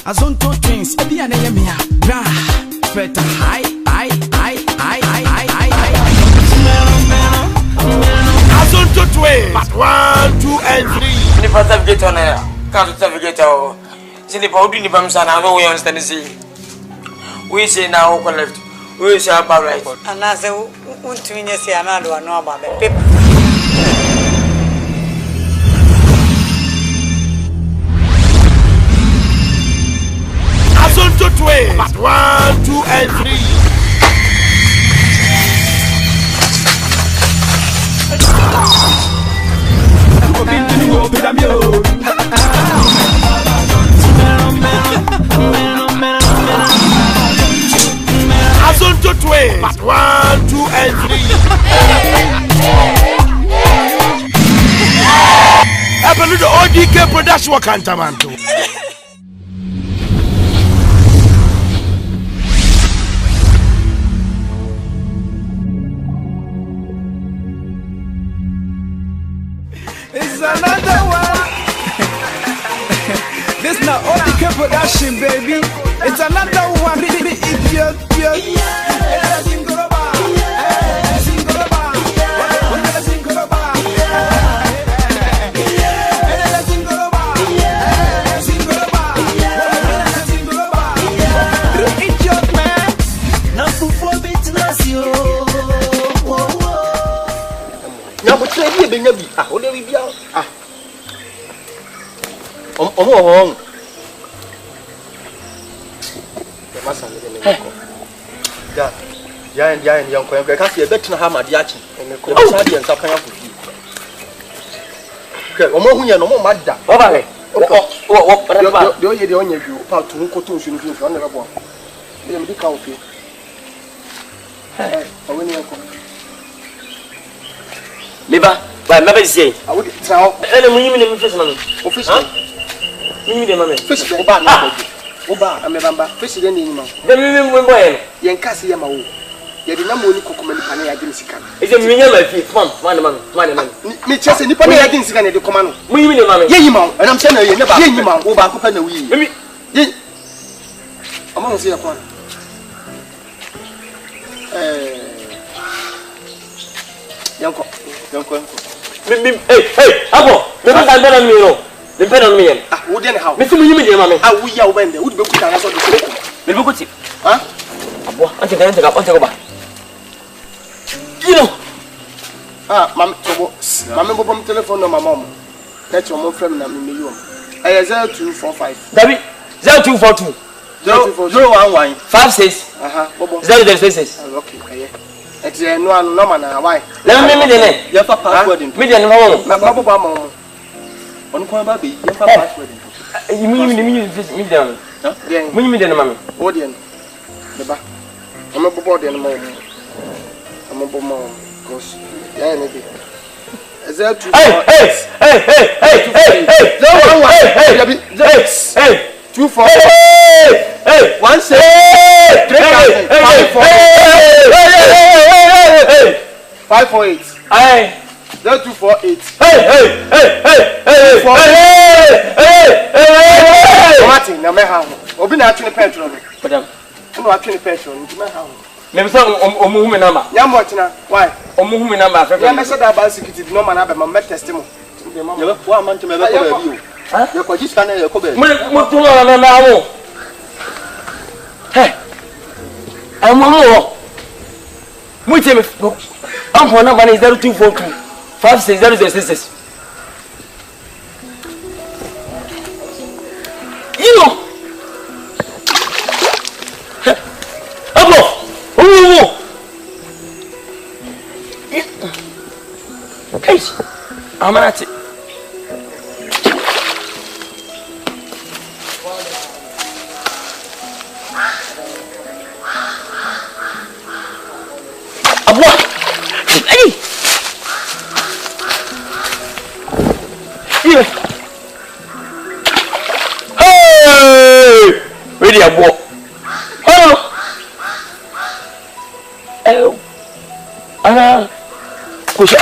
Azonto twins, ebi ane yemia. Bra, better high. Azonto twins. Part 1, 2, and 3. Ni pata vigeta na can't vigeta o. Sini pa udi ni bamsana no we understand see. We say now go left. We say up right. Anase untumi nyesi anado ano aba be. Azonto twins. Part 1, 2, and 3. Azonto twins. Part 1, 2, and 3. Ebelu the ODK production wakantamanto. It's another one. This not ODK production, baby. It's another one. Idiot. Yeah, young Quaker, can't see a better hammer, Yachi, and the Cossadi and Sapana. Okay, no more mad. What? The only you about to go to Shunku, one of one. They will be coffee. Hey, when you come. Liba, by never say. I would tell Any women official. Fish, Oba, I'm a member. Fish is any man. The women boy. Yankasi Yamau. You did not only cook many panny against Sikan. It's a million of feet. Come on, Me chess and Nippon against Sikan, the command. We mean, Yamau, and I'm saying you never hear Yamau, Oba, Kupana. We among the upon. Uncle. Hey, Abo, the man I better me. Depend on me. Ah, wouldn't how? Mr. Mummy, mamma. Ah, we are when they would be put on us. We look at it. Huh? I think I take up. You know. Ah, Mamma, Mamma, telephone on my mom. That's your mom friend. I'm in the room. I 0245. David 0242 011 56. 006. Okay. It's no man. Why? Let me meet your password. Median home. Mamma. On point baby, your password. You mean down? When you meet the mammy. Audience. The back. I'm a body and mom. I'm a bomb. Because, yeah, maybe. Is there two? Hey! 2 4 hey 1 6 3 5 4 8 aye 0248 Martin na me ha obi na atwene petrol madam no atwene petrol nti me ha me so omuhume number nyamo tina why omuhume number afefe ya me say da ba security no man abema me test mo ya wa man to me be ko ba bi o ya ko jisika na ya ko ba mo to na wo hey amumo mo teme am phone number is 0242 560066 you know Hey, I'm at it. Hey! Hey! Ready, I'm walk. Oh, Anna, push it.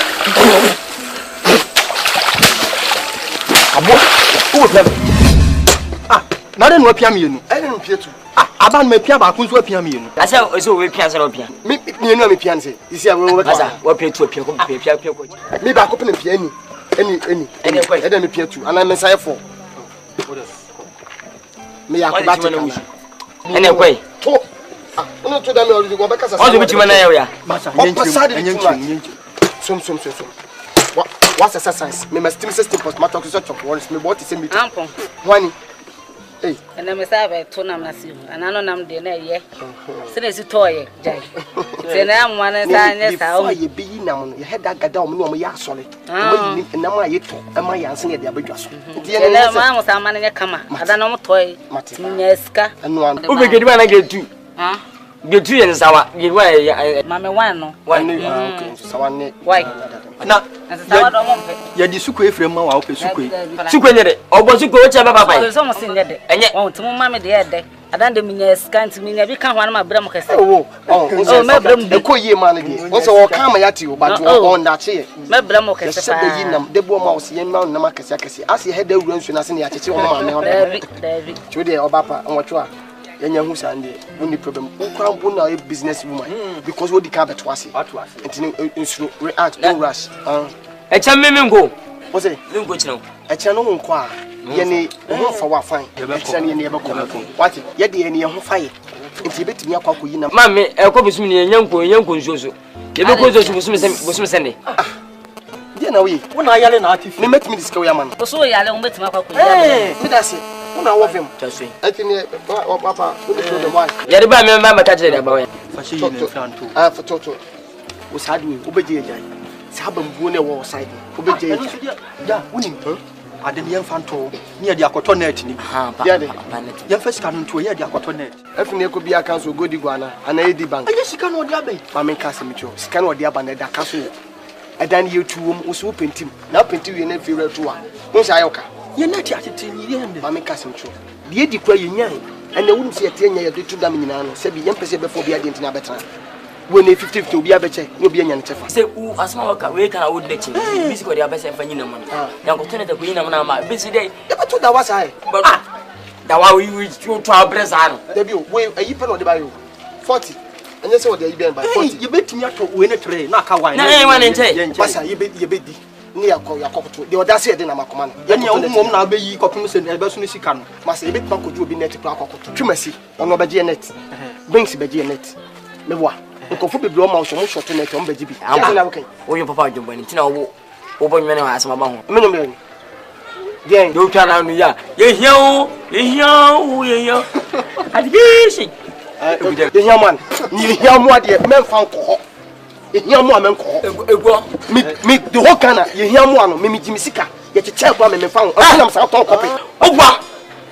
Ah, not in wa pia mienu. I didn't pay to. Aba me pia ba kunso pia mienu. Asa so we pia say pia. Me mienu am pia nse. Isi awe we. Asa wa pia to pia ko pia ko. Me ba ko pia pia ni. Any. I don't pay to. And I'm say for. Me ya ko ba ti na. Ene kwai. To. Ono to da me already go back as. O do bitima na ya. Masa nyenchi. Som. What's exercise? Me my steam system post matter to such of words. Me what is me. Ampon. Wani. Hey. And I'm a savage to Namasi, and I know I'm the nay. Since you toy, Jay. Then I'm one and I you be now. You had that gadam no more solid. And now I eat and my answer at the abyss. The man was a man in a camera. I don't know toy. Martinesca and one. Who will get when I get two? Get 2 years our give way. Mamma one. Why? Na ya di suko efrem ma wa ope suko yi suko nyere obo suko o che baba bai so mo sin nyede enye won timo mama de yede adan de minya scanti minya bi kan hwan ma bra mo kase oh me bra mo de ko yie ma ne de won se wo kan ma yati o but on da che me bra mo kase pa se de yi nam de bo ma o se yen ma nam akase akase ase he da wura nsu na se ne ya cheche wo ma me ho David chode oba pa onwocho a yenya hu sande woni problem ukwa bu na business woman because what the can beto ase entini insuro react don't rush e cha meme ngo o say ngo chino e cha no nko a ye ne ho fa wa fine e cha ne ye be ko what ye de ye ne ho fa ye enti betimi akwa ko yi na mame e ko bisum ne nyanko nsuoso ye be ko zo busum sende dia na we wona yale na atifi ne metimi diska we man so yale on betimi akwa ko yi me da se una wo vem taswe entini papa we do the one ye de ba me ba mata jere da ba we fa shi ne franto for toto we sad we obeje ejai saba mbuo ne wo side obeje ya woni ade ne yemfanto ne ye de akoto net ni ya de ye fa sika no to ye de akoto net afini ko bia kan so godi guana ana edi bank aye sika no de abai ma men ka se mitio sika no de abana da kaso edan ye tuwom uso pentim na pentim ye na fiwra tuwa mo sha yoka ye net atete ni ye hande ma men ka se mitio de edi kwa ye nyan ene wonu se yete nya ye de tu dam nyina no se bi ye mpese be fo bia de ntina betra when 50-50 obi abeche no bi anya nchefa say u asma waka we kana wood lechi bisi ko dia bese fanyi na man yanko tone ta kuyi na man ma bisi dai e ba to da wasa ai da wa we to abresa no da bi we ayi pe no de ba yo 40 anya se wo de ayi ben ba 40 ye betimi ato we ne tre na aka wan na wan nche basa ye be di ni yakoto de oda se de na makoma no ye ne umom na abeyi kopim se ne be so ne sika no masa ye betima kodu obi net pra akokoto twimasi ono obeje net banks beje net mewa nkofu bibiro ma so mo short net on beje bi na wo kan oyo papa jombo ni tina wo bo nwene wa asama ba ho menum le bien do twa na nu ya ye hiao adibishi ye hiaman ni hiamu ade memfa nko ye hiamu a menko ego mi de ho kana ye hiamu ano mi jimisika ye cheche kwa me memfa ho na msa ton kopi ogwa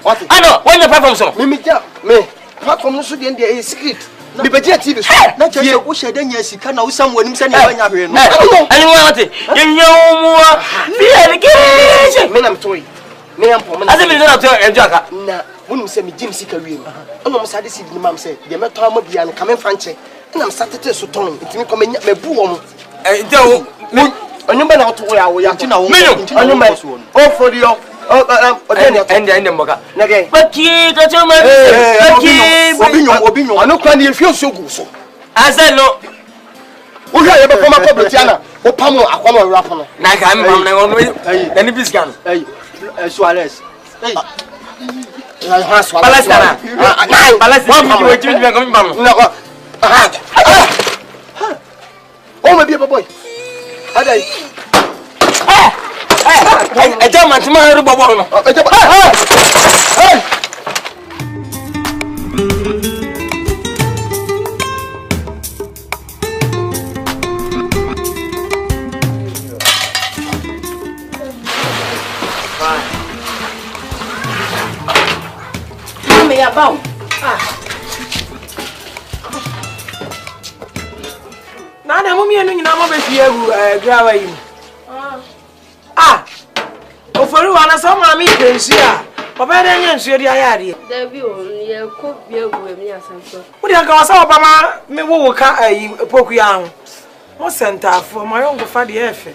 what ano wanya platform so mi ja me platform no so de e secret mi beje TV so na che wo shede nya sika na usam wanim se ne wanya hwe no ani wo ate ye hiamu a bi ke me na mtoi me am po me ase mi na to enjo aka na wonu se mi jimisika wie no ono mo sade si di mam se de meto am bia no kame franche na m satete so ton ntimi ko me bu wo mo nte wo onyumba na oto ya wo ya ntina wo onyumba o fodio ende mboka nage baki ka choma baki obi nyo ano kwa ni efio so gu so azelo wo hwa ye be foma publiciana o pamo akwa no rap no na ka mbam na wono na ni biskan Suarez na ha so Palestina Palestina wo jimi be ko mbam na ko oh my baby boy adai eja matuma ru bobo no Mami ya bawo na mo mienu nyina mo be fie egu grawa yi ofori wana so ma mi pensu a baba de nya nsu di ayade David o ye ko bia egu emi asanso wo de aka wasa baba ma me wo ka ayi poku ya ho mo center for my young fa de efe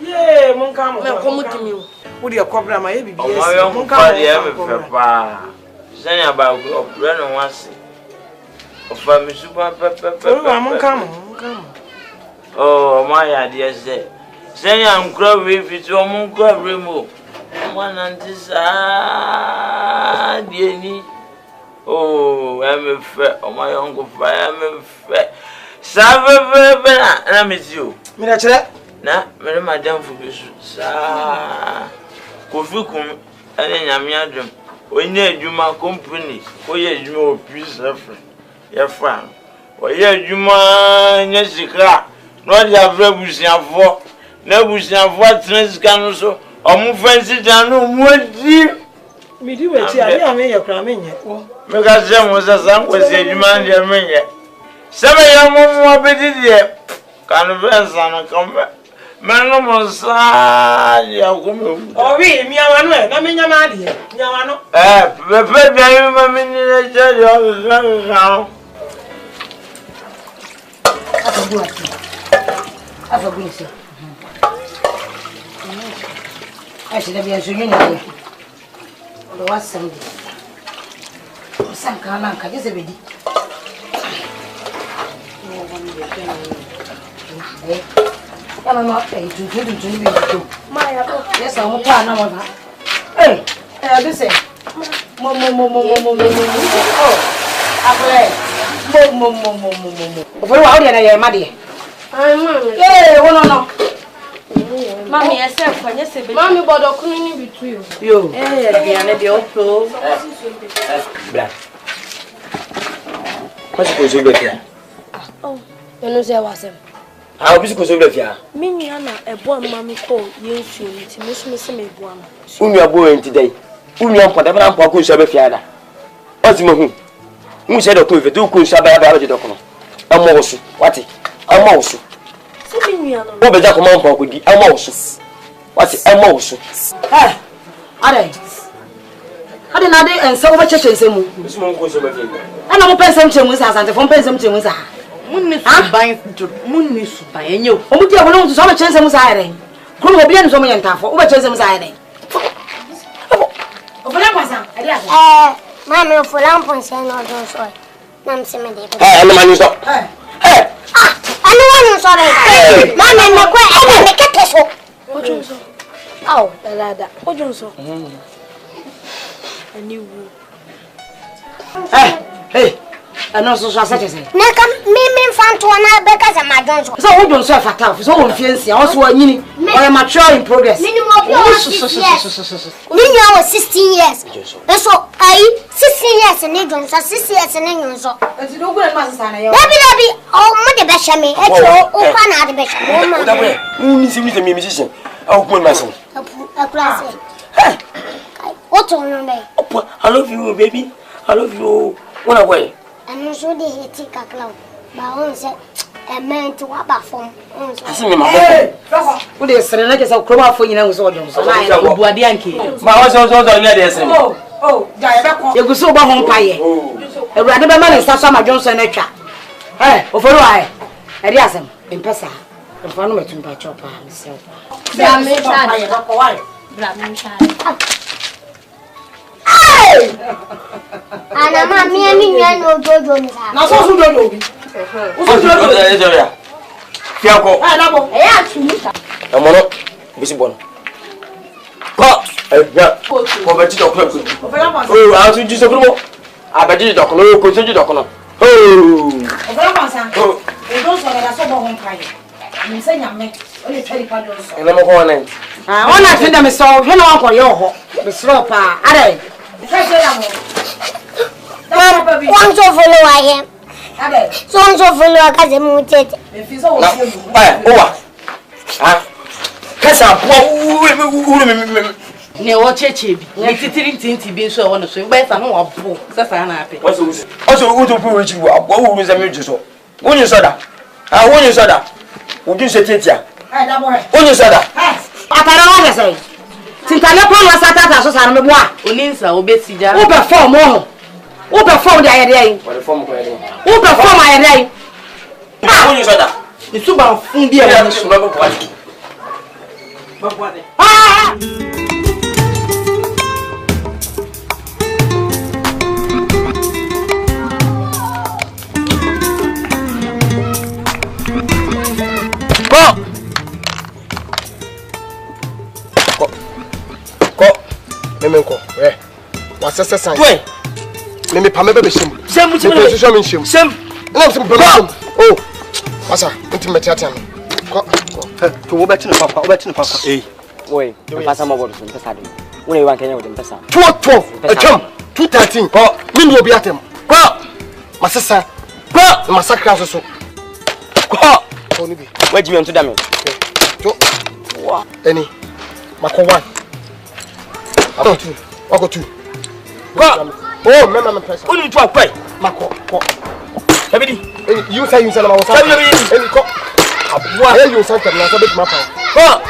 ye mon ka mo me ko mutimi o wo de kobra ma ye bibie mo yo mo ka de efe pa Send about run on once. Of family super pepper. Oh, my idea said. Send I'm growing if it's your moon crab remove. One and this dear. Oh, I'm a fair. Oh, my uncle fire. I'm a fair. Savage, and I miss you. Miniature? Nah, Madame for you, sir. Kofukum, and then I'm yadrum. When you my company, or yes, you know, peace of your friend. Or yes, you man, yes, you cry. Not your rebels, your four. Never was your trans can so. Or move fancy down, no more dear. Me do it, I mean, you're cramming yet. Because some was a son was a man, your man yet. Some young more petty yet. Can't be son, come back. Man, almost, ya come. Oh, we, me, I mean, your man, Yamano. The first time I mean, I forgot you. I should have been so you. There was some kind of just a bit. I'm not paid to do my yes, I'm a plan. Hey, this is oh, I play. For how did I am, Maddie? Yeah, no. Mommy, I said, when you say, Mommy, but I couldn't be true. You, what's supposed to be here? Oh, you know, there was him. How is it supposed to be here? Miniana, a boy, Mammy called you to miss me one. Whom you are going today? Whom you are for the man who shall be fiada. What's my who said, okay, if you do, could shall be about the document. I'm also, what? I'm also. Who better come on for the emotions? What's emotion? Hey, are they? I didn't know and so much. This one goes over here. I know person to Musa and the phone person to Musa. Moon buying and you. Oh, you belong to some chance of Musa. Could have been so many time for over chance of Musa. Mamma, for lamps and all those. I'm saying, hey, I'm the man you stop. Hey, I know I'm sorry. Mamma, I'm oh, the ladder. What you saw? A new hey, I know so such as it. Make me found to another because I'm my don't. So, who don't serve a tough, so fancy, also a mini or a mature in progress. Minimum was 16 years. And so I 16 years and England, so 6 years in England. So, maybe oh, the best me. It's all the best. who needs to meet a musician? I'll put myself. A class. What's on your name? I love you, baby. I love you. What away? I'm sure they take a cloud. But I won't say a man to what about from. What is the next of Croma for you know? So, Buadianki. My house was on the oh, you go so about home pie. A rather man is Sasama Johnson. Hey, over why? I asked him in Pessa. The phone with him by chopper himself. Hey! And I'm me no Jojo. Now, so Jojo. Who's Jojo? Fiaco. I asked you. I'm not visible. Oh, I'll do just a little. I bet you don't know, consider Doctor. Oh, and I'm going. I think I'm so hello for your the slope. Are One so follow I am. So one so follow a cousin muted. if you so ne wo cheche bi ne titiri ntinti bi so won so gba fa no wo bo sa na ape also who to put you up what will me so when you saw that when you saw that would you say titia when you saw that atara wa say tinkale pon wa satata so sa no bo a oninsa obesija wo perform the ayede what the form ko ayede wo perform ayede when you saw that ituba fun bi e wo so What's the sign? Wait. Let me pay me shame. Shame. Shame. Oh, what's that? Intimate chatting. To go back to the papa. Hey. Wait. Passa my words in Passado. When you want to know them, Passa. 12, a chum, 213. Oh, mean will be at him. My sister. Massacre also. Where do you want to damage? Any. Mako 1. I'll go 2. Oh, remember, Press. Only 12 quay. Mako. You say you sell our son. Why are you something? I said, my father. Oh,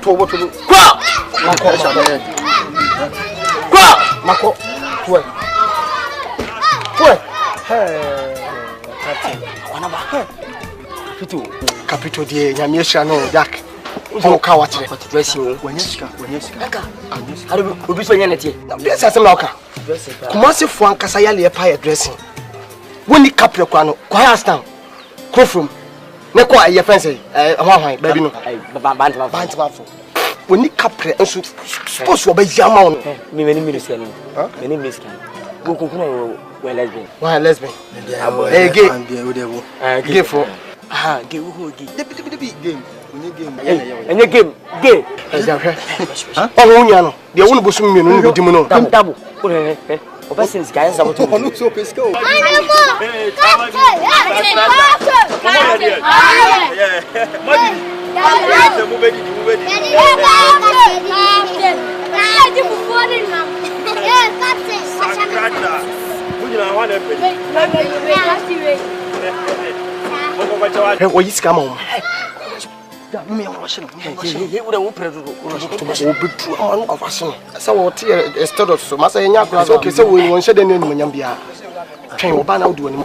to what to do? Mako. Capito dear, Yamisha, no, Jack. Oh, coward. What dress you? When you scar. How do you be so unity? Yes, as a locker. Kumasi Fuan Casayali a pie dressing. When the Capricorn, quiet down. Crofrum. Neko, your fancy, baby, no. When the Capri and supposed to obey Yaman. Me, many minutes, many minutes. Go well, lesbian. Why, lesbian? Hey, gay for. Ah, gay who game. And your game, gay. Oh, Uniano, the only bosom you know, Dimino. Double. Since guys, I want to look so pisco. What is coming? So, instead of so much, I okay, so we won't shed any Yambia. Train will ban out doing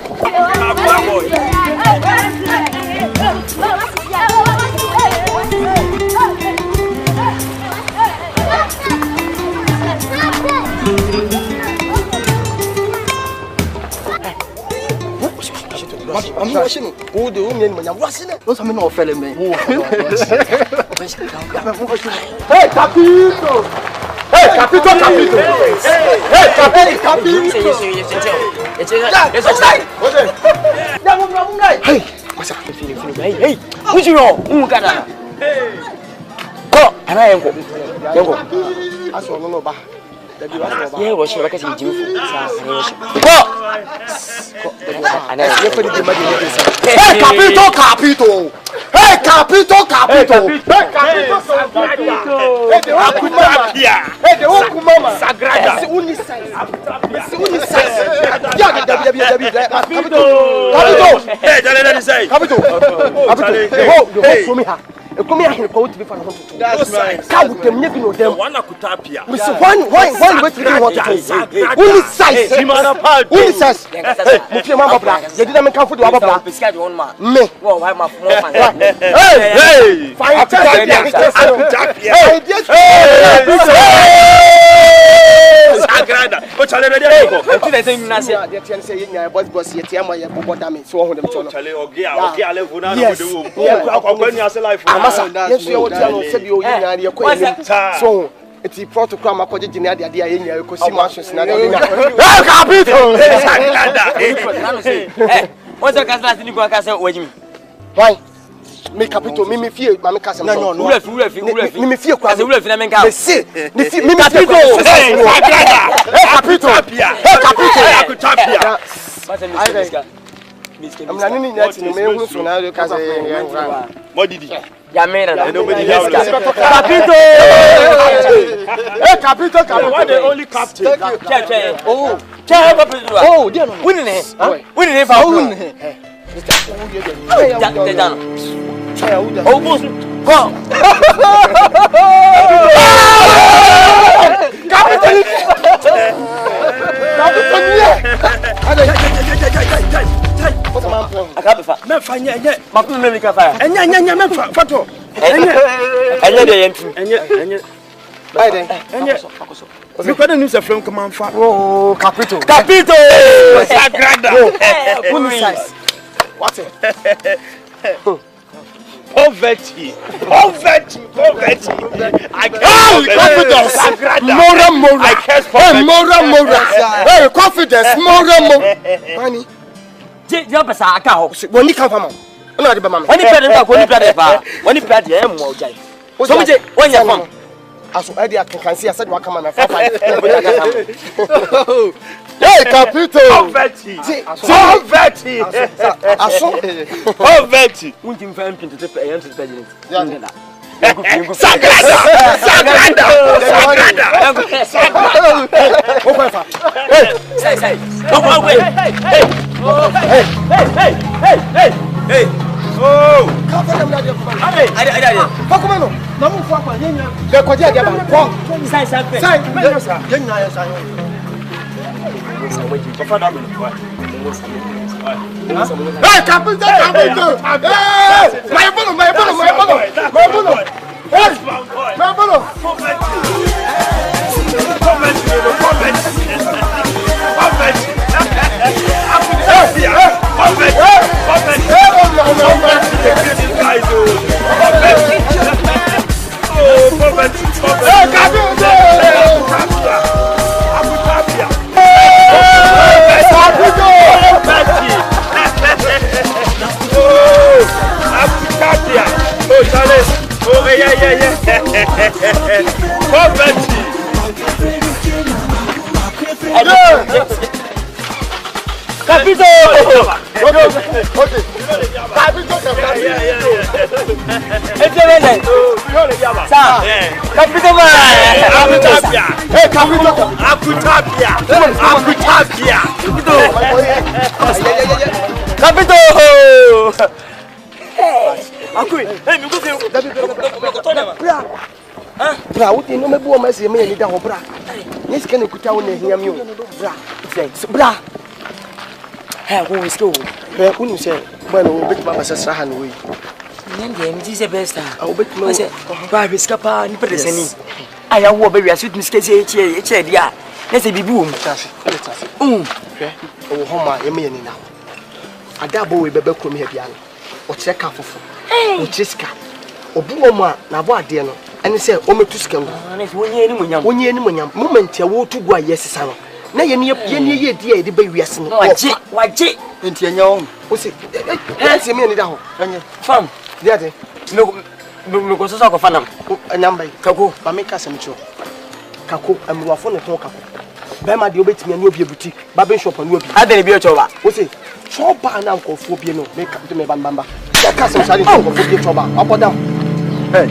I'm watching who the woman when I'm watching it. Those are no fellow me. Hey, Capito! Hey, Capito! Hey, what's up? Hey, who's your own? Who got that? Oh, and I am going. I saw no bar. Yeah, was she like a Jim? And I Hey, Capito! Hey, Capito! Hey, the old mama! Sagrada! Come here, to be found. That's right. Come them, never know them. One akutapia. Why wait to want to who is size? Who is size? Mufia mama bra. You didn't make food waba bra. Me. Well, why my hey. Fine akutapia. Sagrada. O chale ready go. Tu dey say na say. Dey tell say yin boss here tie am ya bobo dame so ho dem chono. Chale oge level na no dey wo. Akwani ase life. Masa, yes, you will say you are your queen. So, it's the protocol. My colleague in the idea, you could see marshals. What's the cast in the castle? Why? Me Capito, me fear, my cousin. No, me fear, cousin. See, me Capito. I'm not in that in the main room, so now you can say, what did he? Yamena, nobody has Capito, what the only captain. Oh, dear, winning it. Winning it, almost come. I can't be fat. My family can fire. And photo. And you couldn't use a film command for. Oh, Capito. Sagrada. What's it? Poverty. I confidence. Moral. I curse poverty. Moral. Hey, confidence. Moral. Money. Jẹ́ pẹ̀sà àká hɔ. Wọ́n ní kan fama. Wọ́n náà di bá mama. Wọ́n ní pẹ́ẹ́dì nípa kò ní pẹ́ẹ́dì pa. Wọ́n ní pẹ́ẹ́dì ẹ̀ mú ọjà yìí. Sọmijé wọ́n yẹ fam. Aso ẹ̀dí akankansi asẹ́ni wa kama na fafa. Hey, Capito. Poverty. Aso. Poverty. Wọ́n ti fẹ́ mpin tètè pẹ́ ẹ̀yẹ́ tètè pẹ́ jìnnì. Sagrada. Ó kọ́ ẹ̀fà. Say. Ọkọ̀ wẹ̀. Hey. Oh. Káfẹ́ dẹ̀ mi n'adìẹ kọ́ bá. Adé. Fọkùnmẹ́ nù. Nàmú fún akọ yẹn nyà. Bẹ́ẹ̀ kọjá ẹ̀dẹ̀ bá. Kọ́. Sáyé. Sáyé. Yẹn nyà yẹn sáyé. Hey, Capito. Hey, my bolo. Hey, my bolo. Capito! Okay. Capito. Capito man! Hey, Capito. Capito! Akui, hey, me go feel. Bra, what you know me bo message me ni da ho bra. Ni sika ne kuta wo na hia mi o. Bra. Hey, who is go? Who ni say, man, o bit ma basasra ha no we. Nyande mi ti se best ah. O bit ma say, ba be sika pa ni pede sani. Aya wo ba wiase tumi sika se eche dia. Na se bibi wo mu. Tase. Hwe, o ho ma ye me ni na. Ada bo we bebe krom ha bia no. O kire ka fofo. O kire sika. Obu wo ma na bo ade no. Ani say o metu sika ngo. Na se wonye ni munyam. Moment ya wo tu gua yesesa no. Na ye ye di e de ba wiase no. Waje. Enti enya wo. O se se me ni da ho. Anya. Fam. Dia de. Me ko so ko fanam. Namba Kako. Ba me ka sem cho. Kako amruafo ne ton kako. Ba ma de obetimi anu obi boutique. Ba ben shop anu obi. Adere bi o choba. O se shop na nkofo bi no. Me ka me bamba. Ya ka sem sari nkofo bi choba. Apodam.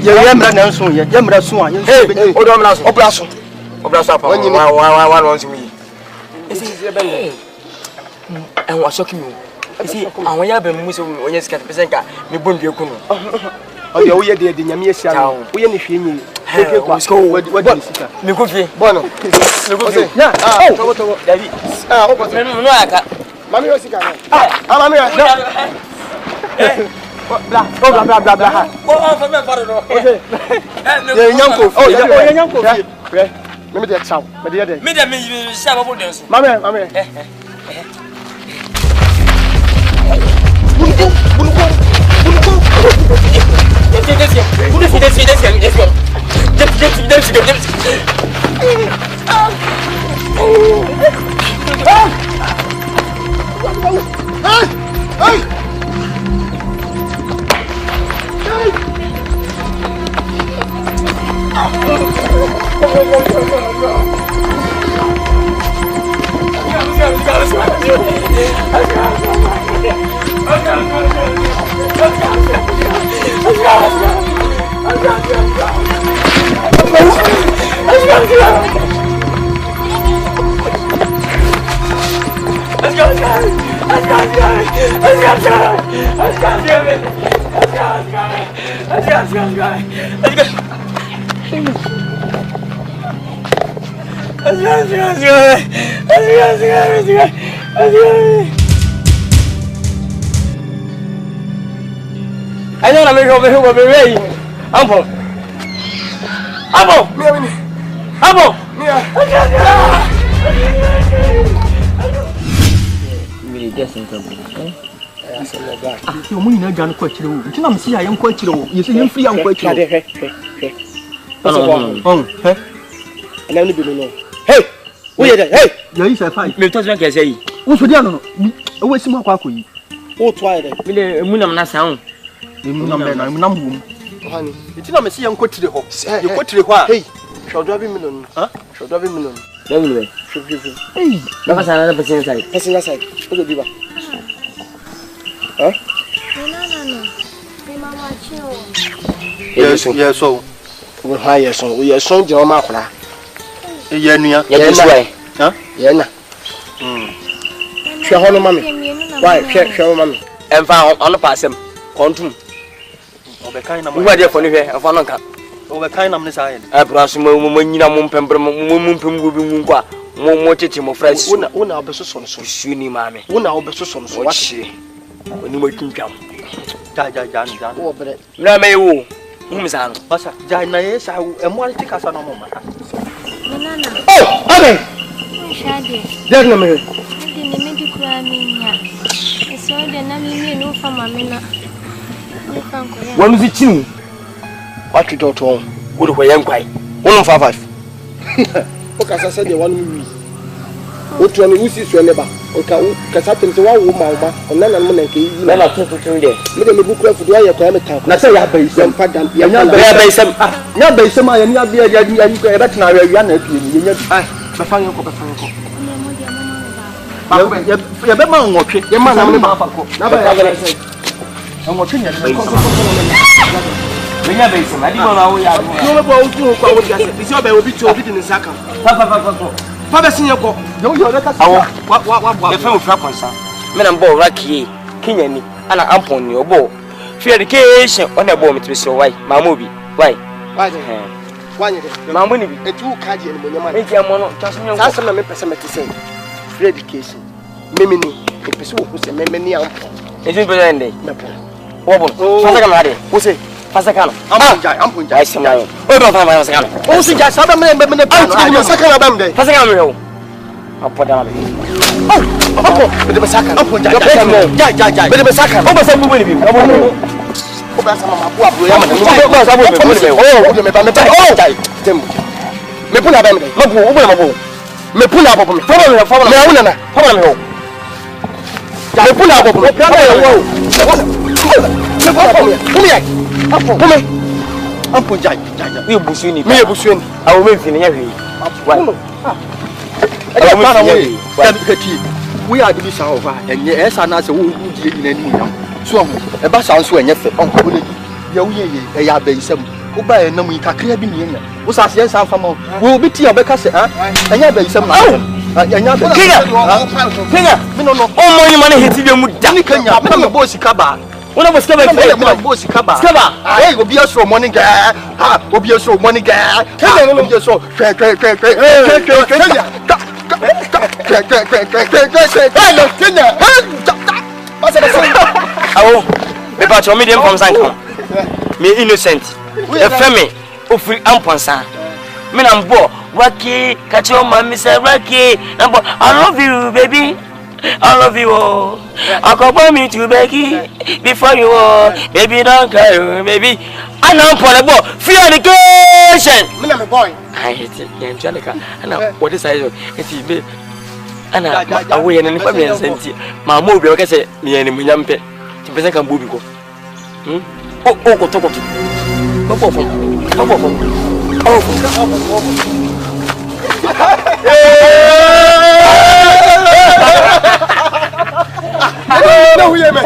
Ye mra na nso ye mra so a ye nso be. O do mra so. Obra so apa. Wa won simi. Esi ben. En wa shock me. Esi awon ya be mu so onye sika pese nka me bondue ku no. O de wo ye de nyame asia no. Wo ye ne hwe nyi. Keke kwa. Wadi sika. Me ko fie. Bono. Me ko fie. Ya. Tobo. David. O ko. Me no aka. Mami yo sika. Mami yo. Bla. O fa me faro no. Ye nyanko. Ye nyanko fie. Hwe. Me de chaw. Me de de. Me de me sha ba bo de so. Mami. Buluko. I don't know me Ambo. Me just in trouble. Ti omu nyina gya no kwa kire wo. Nti na me si ya yen kwa kire wo. Ye se yen free an kwa kire. He. He. Ana ni bi no. Hey. Wo ye dey. Hey. Ya yi sa fine. Me to tran ke say yi. Wo so dia no no. Wo si mu akwa akoyi. Wo to aye dey. Me le emu nam na sa ho. Emu nam dey na emu nam wo mu. Hani. Nti na me si yen kwa kire ho. Ye kwa kire ho a. Hey. Shodo bi million. Ha? Shodo bi million. Hey. Dapat sana ada pasien saya. Pasien saya. Oke di ba. Hah? No. Mama chill. Yes, so. We hire so. We are so jama kula. Ye nua. Ya jisuai. Ha? Ye na. Hwe ho no mami. Why? Hwe mami. Emfa ono pasem. Kontum. Obekan na mo. Wo dia fo ni hwe, emfa no nka. Obekan na mo ne saye. Braso mo nyina mo mpembre mo mpem go bi mu kwa. Mo tete mo fresh. Una obeso so. Su ni mame. Una obeso so. Wa hye. Oni mo twintwam. Ja. Wo bre. Na me wo. Mu sa no. Basa, ja na ye sa emo ati kasa na mo mata. Nana. Oh, abe. Shade. Der na me. Ade ne me di kura minya. Eso de na mi no fa mame na. Ni kan ko ya. Wonu fi chinu. What you do to? Wo do ko yan kwai. 155. O kasa se de 1 wi. O to ni wusi so ne ba. O ka kasa tem se wa wo ma ma. Ona na mo na nke yi. Na na tutu de. Me de me bu kura fudu aye ko ya me tan. Na se ya ba isem fa dam. Ya ba isem. Ya ba isem aye ni abia ya ko e betina awia na apie ni nya. Ai, ba fa yeko. Ya be ma nwotwe. Ya ma na me ma fa ko. Na ba ya ba isem. Nwotwe nya. Menya be isem. Adi mo na wo ya. No me bo o tu ko wo dia se. Bisi oba obi tu obi di ni saka. Pa be sinye ko. Yo le ka sa. Wa. Ye fe mo fra konsa. Me na mbo rakie. Kenya ni. Ana ampon ni obo. Free education on the bomb to so why? Mamobi. Why? Why? Mambo ni bi. Etu ka je ni mo nyama. Enti amono, taso Sa se na me pese meti say. Free education. Mimi ni. E pese wo se me ni ampon. Enti be ndey. Me po. Wo bon. Fasa ka na de. Wo se fasa ka no. Ampon ja. Ai se na yo. O do fasa ka no. O si ja sa ba me fasa ka na ba me dey. Fasa ka no yo. Apo da ma. Apo, be de saka. Apo ja. Ja. Be de saka. O ba sa bubu ni bi. O ba sa mama bu abu ya ma. O ba sa bubu me. O de me ba. Oh. Tem. Me puna ba me dey. Mabu, o ba mabu. Me puna ba me. Fa me una na. Fa me ho. Ja me puna ba me. Apo ja. We busu ni. Me busu ni. Awo me fini nya hwe. Wa. We are the shower and yes, and as a woman in any so a bass also and yes, uncle. A yard base, who buy a number clear being was as yes, I'm from will be tea of a cassette, and yard base. Oh, money, money hit you with Danny Kenya, I'm a bossy cabba. When I was coming, my bossy cabba, I will be a so money guy, will be a so money guy, will be a so Awo, me pa cho me dem from sanka. Me innocent. E fe me o free amponsa. Me na mbo waki kachi o mama say waki. Mbo I love you baby. I love you. I come for me to Becky before you baby don't cry baby. I know for the boy free education. Me na me boy. I hate it. Yeah, Janica. And what is I? It's be ana away and nipa me nsenti ma mo obi o ka se me ani munyampe ti pese kan bobi ko o ko to ko no we me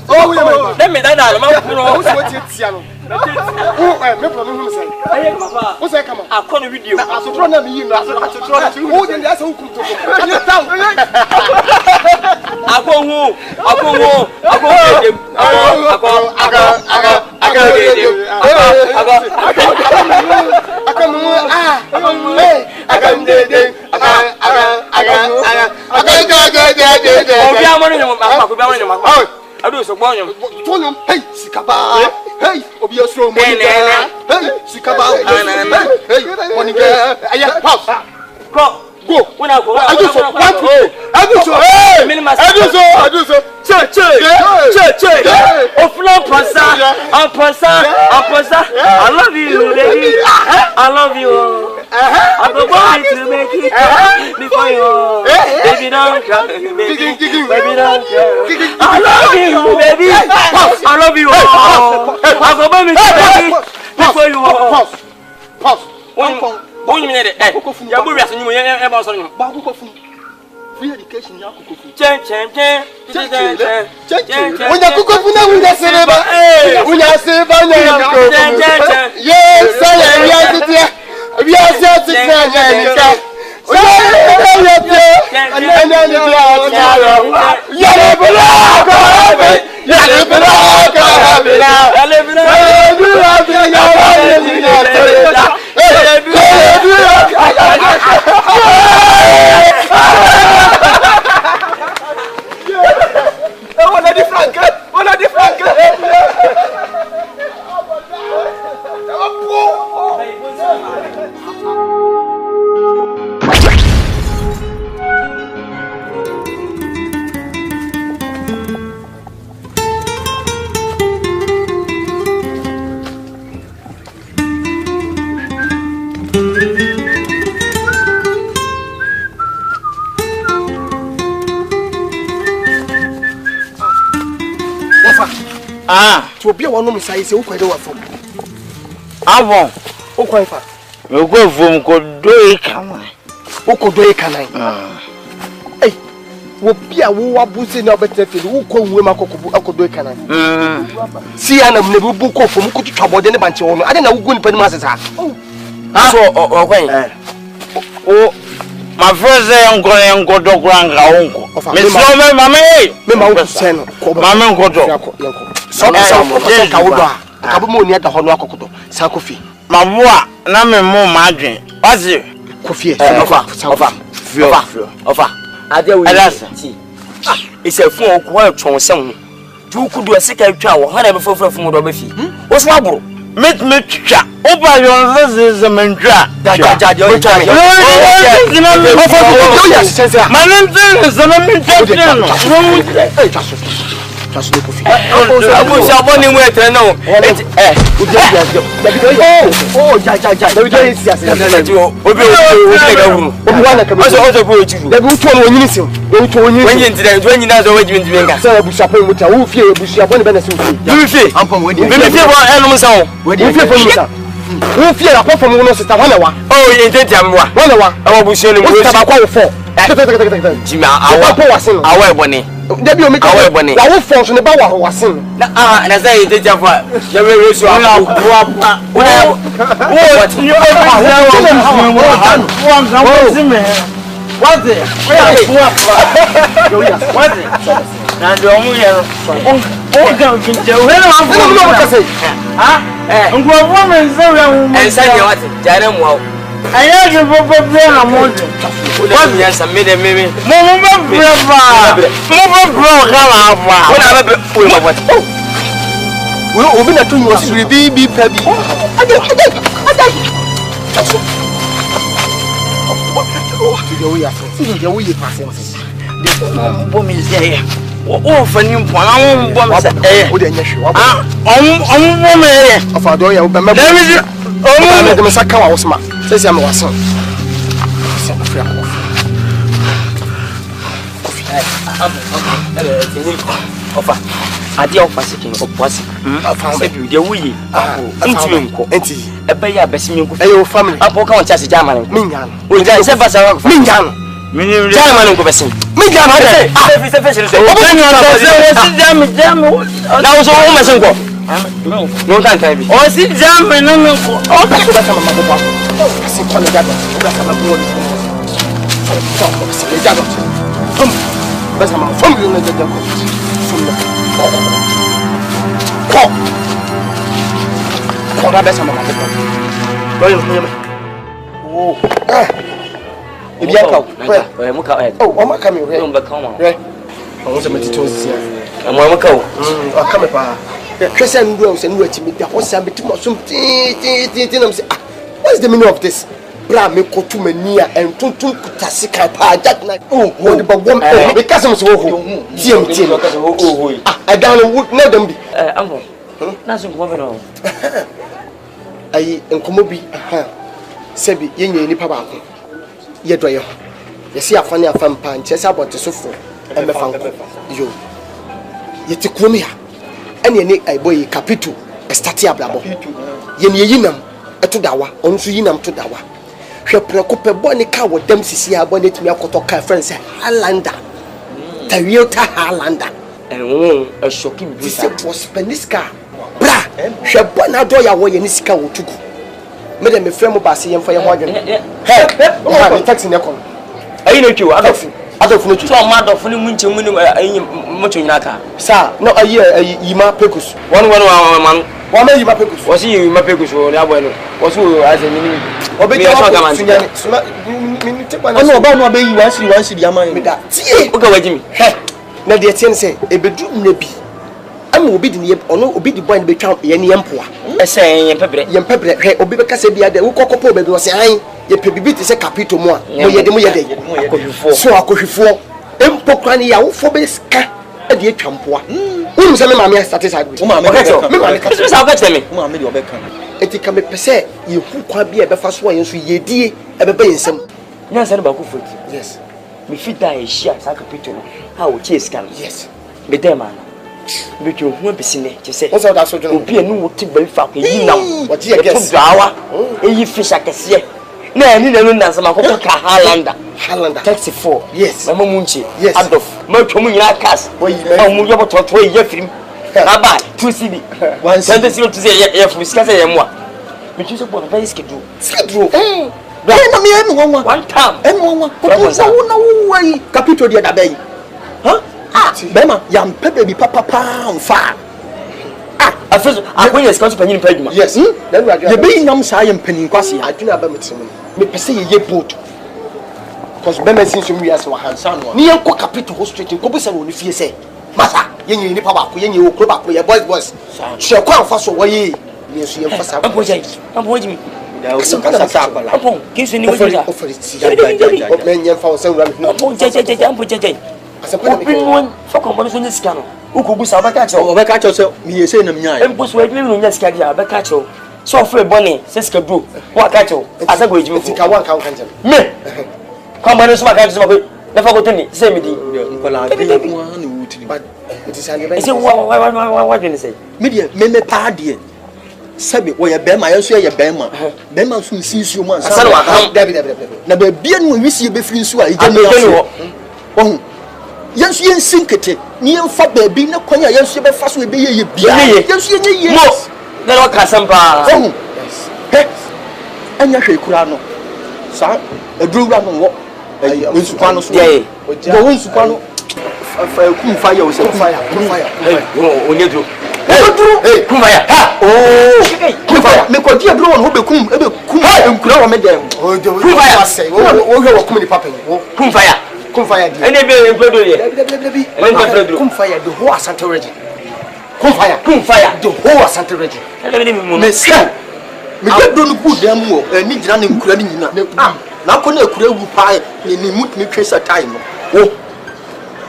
oh we me dem me dan da ma o so ti tia no me problem hu say aye papa o say kama akọ video asotro na me yi no asotro na o de asa hukum to ko ni down akọ adu so gbonyo tonyo hey sikaba hey obi osro money hey sikaba hey money aya pause ko Go. I do so. I love you, baby. I love you. I'm going to make it before you. Baby, don't cry. Baby, don't cry. I love you, baby. I love you. I'm going to make it before you. Pause. One minute. You are moving. You are about something. Free education, you cook. Chen. When you cook up now, we are saying, we are saying, yes, we are to be one of say who quite over from. Avon. Who quite far? You go from Kodoe Kanai. Who could do a canine? Hey, will be a woo up boosting up better who call women could do a canine. See, I am never book off from could trouble the bunch of I don't know who going to put masses. Oh, oh, my first day I'm going to go to Grand Uncle. Miss Roman, Mamma, send Mamma Koto. Some Kabumo near the Honor Cocoto, Sankofi. Mamma, Name more margin. What's it? Coffee, Offer. I deal with tea. It's a full quite from some. Two could do a second trial, whatever for from Robefi. What's Wabro? Meet me, Opa, your is a mandra. My name is a just look of I was a morning way to know. Debbie, make our bonnet. I will force on the bow of Wassin. And as I did, I have a says I'm was son. I deal for sitting of was a family. The we a pay a best meal family. I walk on Chassis German. Mingan. We got 7 Mingan. German Gobessin. Mingan. That was all my son. No time to be. Oh, sit down and no. Oh, that's what I'm about. I see one of that. That's my boy. That's my from you. What's the meaning of this? bra me kotu mania and tuntum kutasika pa that night oh what the one me kasem so ho tiem ah I don't would know them be ambo na so ko no ai enkomo bi sebi yenye nipa ba ko ye doye ye si afane afam pa nche se abote sofo e me fa nko yo ye ti kromi ha ene ne ai boy capital start ablabo ye ne yinam eto dawa onso yinam to dawa hwe preko pe boni ka wo dam sisi abone timi akoto ka friends Haalanda Toyota Haalanda a shocking this was Peniska bra hwe bona do ya wo ye ni sika wo tugu me dem frɛ mo ba se yemfa ye ho adwen he taxi ne kon ayi no twa adofu no twa so ma adofu ni munche mu ni ayi mo twa nyina ka sa no ayi yima pekus one man wa ma yima pekus wo si yima pekus wo ni abo no wo so ase ni obeje wa sunyane suma mi te bana ono ba no abeyi wan siri aman me da tie o ga wajimi he na de tie se ebedu na bi ama obi di ne ono obi di boy ne betwa ye ne yempoa ese yempebre he obi be kasa bia de wo kokopo be wo se an ye pe bibi te se capito mo a mo ye de so akohwefo empokra ne ya wo fo be ska e de atwa mpoa wonu se me ma me satisfied with me ma me ka so ka teme ma me de obeka etika me pese ye hu kwa bia be fa so yen so ye die e be ba yensem nyansa ne ba ku foti yes me fita e shia sa capito no ha wo chase kan yes be dem ana be twa hu abisine che se o so da so jono obi anu wo te ba fa ko yinam what you guess dawa eyi fisha kese na ni na no nansa ma ko ka Haalanda taxi 4 yes mama munchi yes adof ma twa mu nyina cars mu yobo to ye film na ba 2 cd 1 cd to say ye fu ska say ye mo me twa so bon very schedule na me em wonwa one time em wonwa ko so na wo wai capito dia da bai bema yam pepe bi papa mfa afeso akonya ska so panyin paduma yes ye be nam sa ye mpanin kwase aduna ba metem me pese ye boat cause bema sin so wi as wa hansa no ni enko capito hospital ko busa no ni fie se masa yenyi ni pa ba ko yenyi okro ba ko ye boys she kwa anfa so wo ye ni so ye mfa sa ampoji mi so kasa sa kwala ampon kinso ni wo ja offerity o men ye mfa o se wura mi ampon je asapana mi ko foko mo so nyesika no uko busa ba ka che obeka che so mi ye se nam nyaa empo so edwe no nyesika dia ba ka che so ofre bone se sika do wa ka che asago ejimi ko tika wan kan kan me kwa mane so ma ka che so ba na fa ko tani se mi di nkola bi ko anu wutiri but it is an ese wa dwen se media me pa de sabe wo ye be ma ye so ye be ma so nsinsuo mu ansa asana wa kan dabi na ba bia no wisi be firi nsu a ije no yansu yen sinkete ni yen fa baabi na kwanya yansu be fa so be ye bia yansu yen ye mo na ro ka sampa he anya hwe kura no sa edurura no wo nsu kwa no so wo nsu kwa no fa kum fa ye o se kum fa onye duro kum fa ya ha kum fa ya me ko dia duro no be kum enkura wo me dem kum fa ya say wo hwe wo kum ni papa wo kum fa ya di ene be emplodo ye kum fire the whole Asante region kum fire the whole Asante region me say me do no good dem wo ni gina ne nkura ni nyina na ko na ekura wu pa ni mut me twesa time no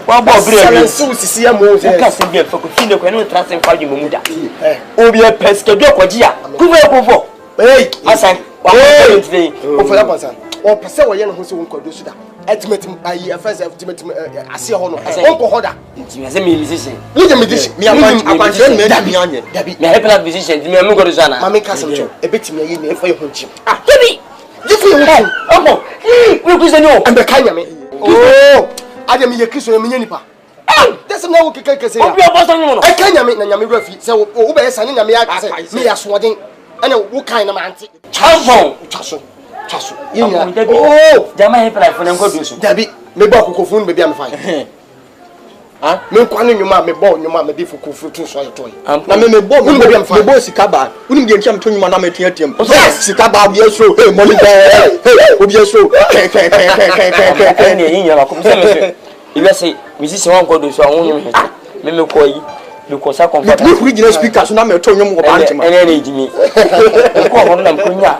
wa bo bre bi so sisi ya mo se ka se bi fa ko fine ko no trasen fa ju mu da obi e peske do ko gia kum fa ko fo asan wa ko today o fa ya pasan o pese wo ye no ho se won ko do suda ultimate ayi first ultimate ase ho no won ko hoda ntimi ase me musician ni je musician mi akwanche me mi anye dabi me help musician ntimi me go do sana mama kasem cho ebetimi ayi ne fa ye ho nchim dabi jifu ye ho ambo we ku se ni o ambe kanya me oh ade me ye kristo ye me nyanipa desem na wo keke se ya obi obo so nyu no e kanya me na nyame rafi se wo be sane nyame ya kase me ya soden ene wo kan na manti champo chaso yenya oh jama help life na nko do so dabi me ba kokofun be bia me fa ah me kwa no nyuma me bo nyuma me bi fukufu tun so yetoy na me bo me bia me fa me bo sika ba unim de ntiam to nyuma na me tiam sika ba bi eso hey money hey obi eso ne yenya ba ko se me se ibe se musician wan ko do so awon nyum he me ko yi me ko sa comfort me original speaker so na me to nyum wo ba ntima ene ejimi ko ho na mkonya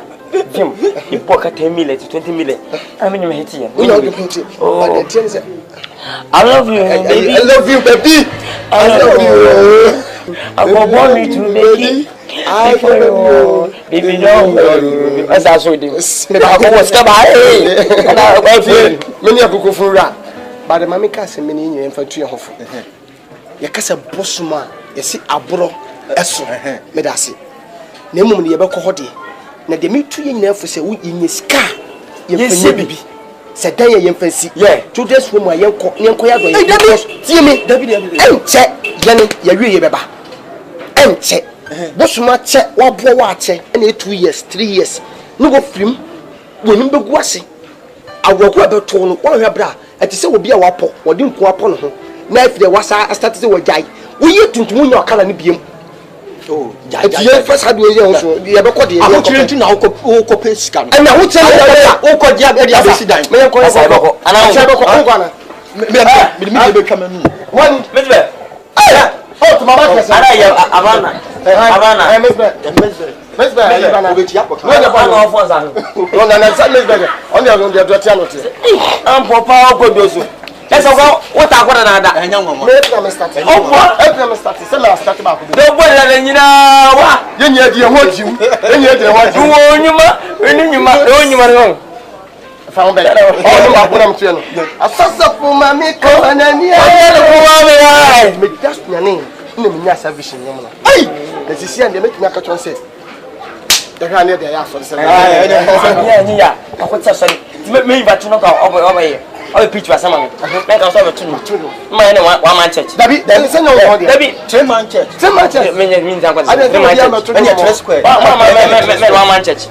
Jim, you pocket 10 million to 20 million. I mean, you're hitting. I love you, baby. I love you, baby. I love you. I want me to baby. I love you, baby. No, as I saw you. I was come by. Many of you for rap. But the mammy cast many in your infantry of your casa bossuma, you see a bro, as medasi. Nemo the Abako Hodi. Now the meet 2 years for say in your scar. You baby. Said Daya Yemfancy, yeah, 2 days from my young Koyado. See me, and check, Yanni, Yari Baba. And check, Bossuma check, what poor watch, and 2 years, 3 years. No go film, remember Guasi. I will go about tone, one her bra, and to say will be a wapo, or didn't go upon her. Now if there was I started to die, we yet to moon your color beam. Oh, yeah, first had we also the Abacodi. I want you to now copy scam. And I would tell you, oh, God, yeah, may I call one, Mister. Oh, to my Havana, I'm Papa. Let's go. What I got another. And young woman. Oh, what? Started. Don't bother than you know. You need to watch you. You need to watch you. Found better. Oh, what I'm telling you. A saucer for my make and then just your name. No, vision. Hey, let's see, and they make me a carton say. The grand they are for the yeah. What's up? Me, but you know, over here. Oh, pitch was someone. Make us over 2. My one man church. David, there is no one. David, 10 man church. 10 man church. Means I was. I don't know. 3 square. One man church.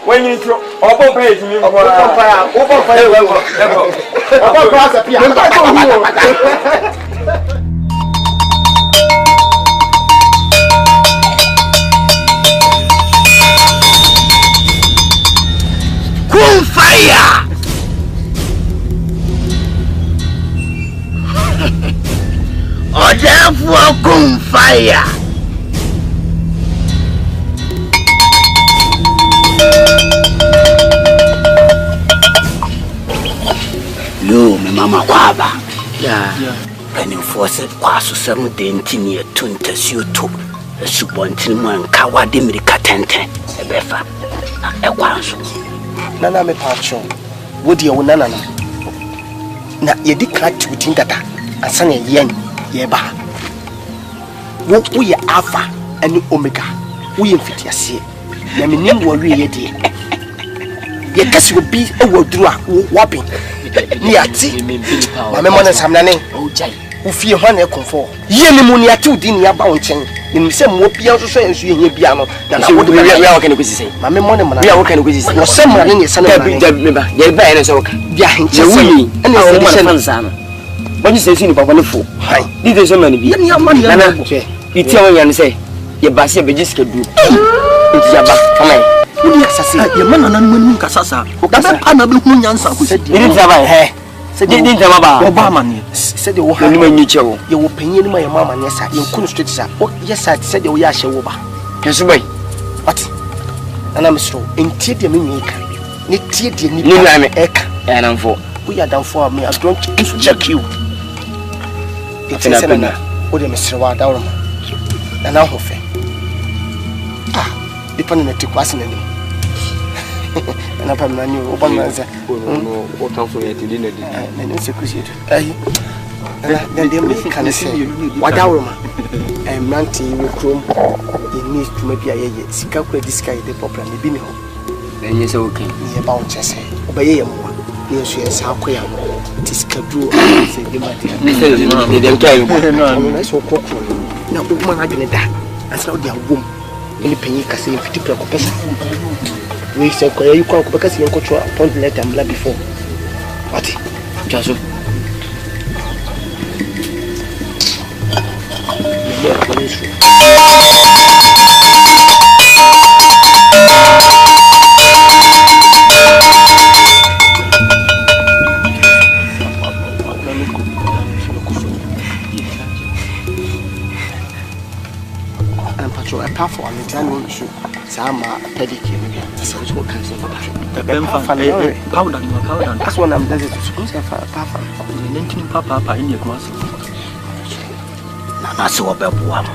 When you throw open page, you open fire, fire. Yo, my mama kwaba. Yeah. When you force it, kwasu 17 years to you to a subontin one kawadi mirika tente. A befa. A quanso. Nana me pacho. Would you nana? Na ye declared within that. And son yen, yeba. What we are Alpha and Omega. We in fit see. Name worry ye dear. Ye guess will be a word draw whopping. Niati, my memory is Hamnane. Oh, Jay, who fear one air comfort. Ye Munia 2 dinner bouncing in some more piano and you in piano than I would be able to say. My memory, we are working with you. Someone in your son, remember, your band is okay. Behind you, and the son. What you say, about wonderful? Hi, did so many be your money? You tell me and say, your bassy be just good. It's your back. Your man and Casasa, Anna Yansa, who said, you didn't have a hair. Said you didn't have Obama. Said you were you were paying my mamma, yes, I couldn't stretch that. Oh, yes, I said you were Yasha. Yes, way. What? And I'm so in Tidia Mimica. Nitidia Nilame Ek, and I'm for. We are down for me. I don't check you. It's a seminar. What a Mr. Wadarum. And now, Hofe. Ah, depending on the question. And I'm not new. Open my answer. What comes from it? You didn't. And it's a question. Then the can say, Wadarum. And Manti, you chrome. You need to make a yet. Sika this guy, the problem, the binho. Then yes, okay. Near bound, Chessy. Obey him. Yes, yes, how queer. It is scheduled. Say the matter. They don't care. I saw cock. Now, woman, I didn't die. I saw their womb. Any penny can say 50 person. We said, you call because you control upon the letter and blood before. What? Just powerful and the one shoe. Some pedicure. So it's what comes in the powder. That's one I'm desert to school. Papa, Papa in your class. That's what I want.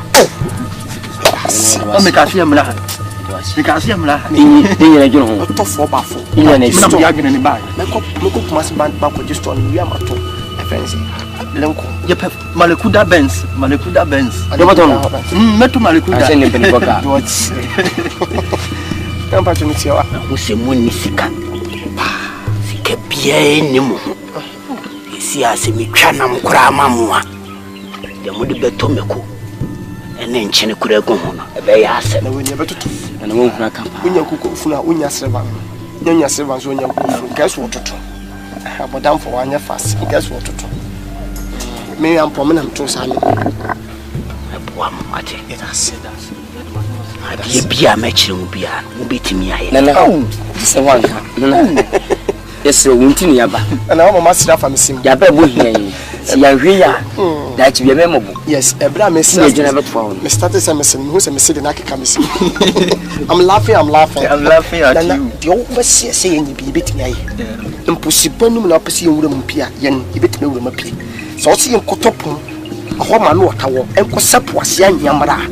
Oh, make us see him laugh. Because I'm laughing. You tough for baffle. You know, it's not arguing in the back. Look, must ban back with just on Yamato. I fancy. Lenko. Yep, Malakuda Benz. Metu Malakuda. Send him in Boca. What's Tampa to meet you? Who's a munisika? Sika Pia Nemo. You see, I see me Chanam Kramamua. The Mudi Betomeko. And then Chinakurago, a bay asset. We never took. And I won't come. When you cook for Unya Sevan. Young servants when you guess what to do. I have a down for 1 year fast. Guess what to do. Maybe I'm prominent to Sally. It has said that. You be a match, will be to me. No, this is one. Yes, sir, won't you ever? And I must have a missing. Yababu, that you memorable. Yes, Abraham is never found. Mr. Emerson, who's a missing Naki commission. I'm laughing at you. The overseer saying you be bit me. Impossible, no, pursuing woman Pia, yen, you bit me with my plea. So see you Kotopo, a woman, no tower, and Kosap was young Yamara.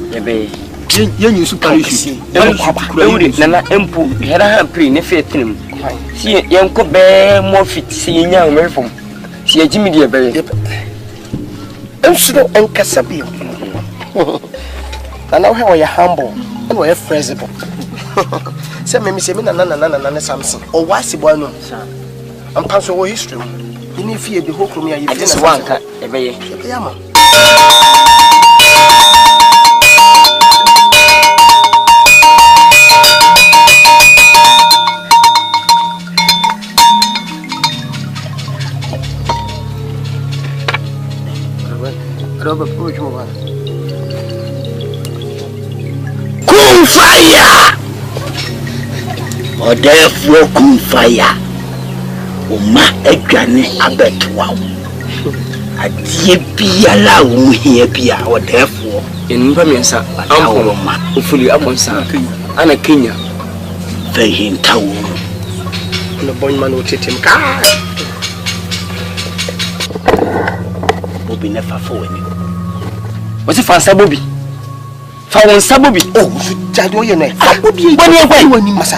Yen you superior. Nana Empu, had a pre, nephew him. See, young could bear more fit, seeing young very from. See a Jimmy dear baby. I'm slow and Casabio. And now, how are you humble and we're friendable? Send me, Miss Nana Samson, or what's the boy? I'm passing over history. You need fear the whole community. I just want a baby. Fire! Or therefore, fire. Uma Edgani Abetwa. A dear be allowed here, be our therefore. In Pamesa, Alma, hopefully upon Sanka, and a Kenya. They him town. And the boy man will take him. Will be never for any. What's it for Sabobi? Found Sabobi. Oh, Jado, you know, I would be when you must.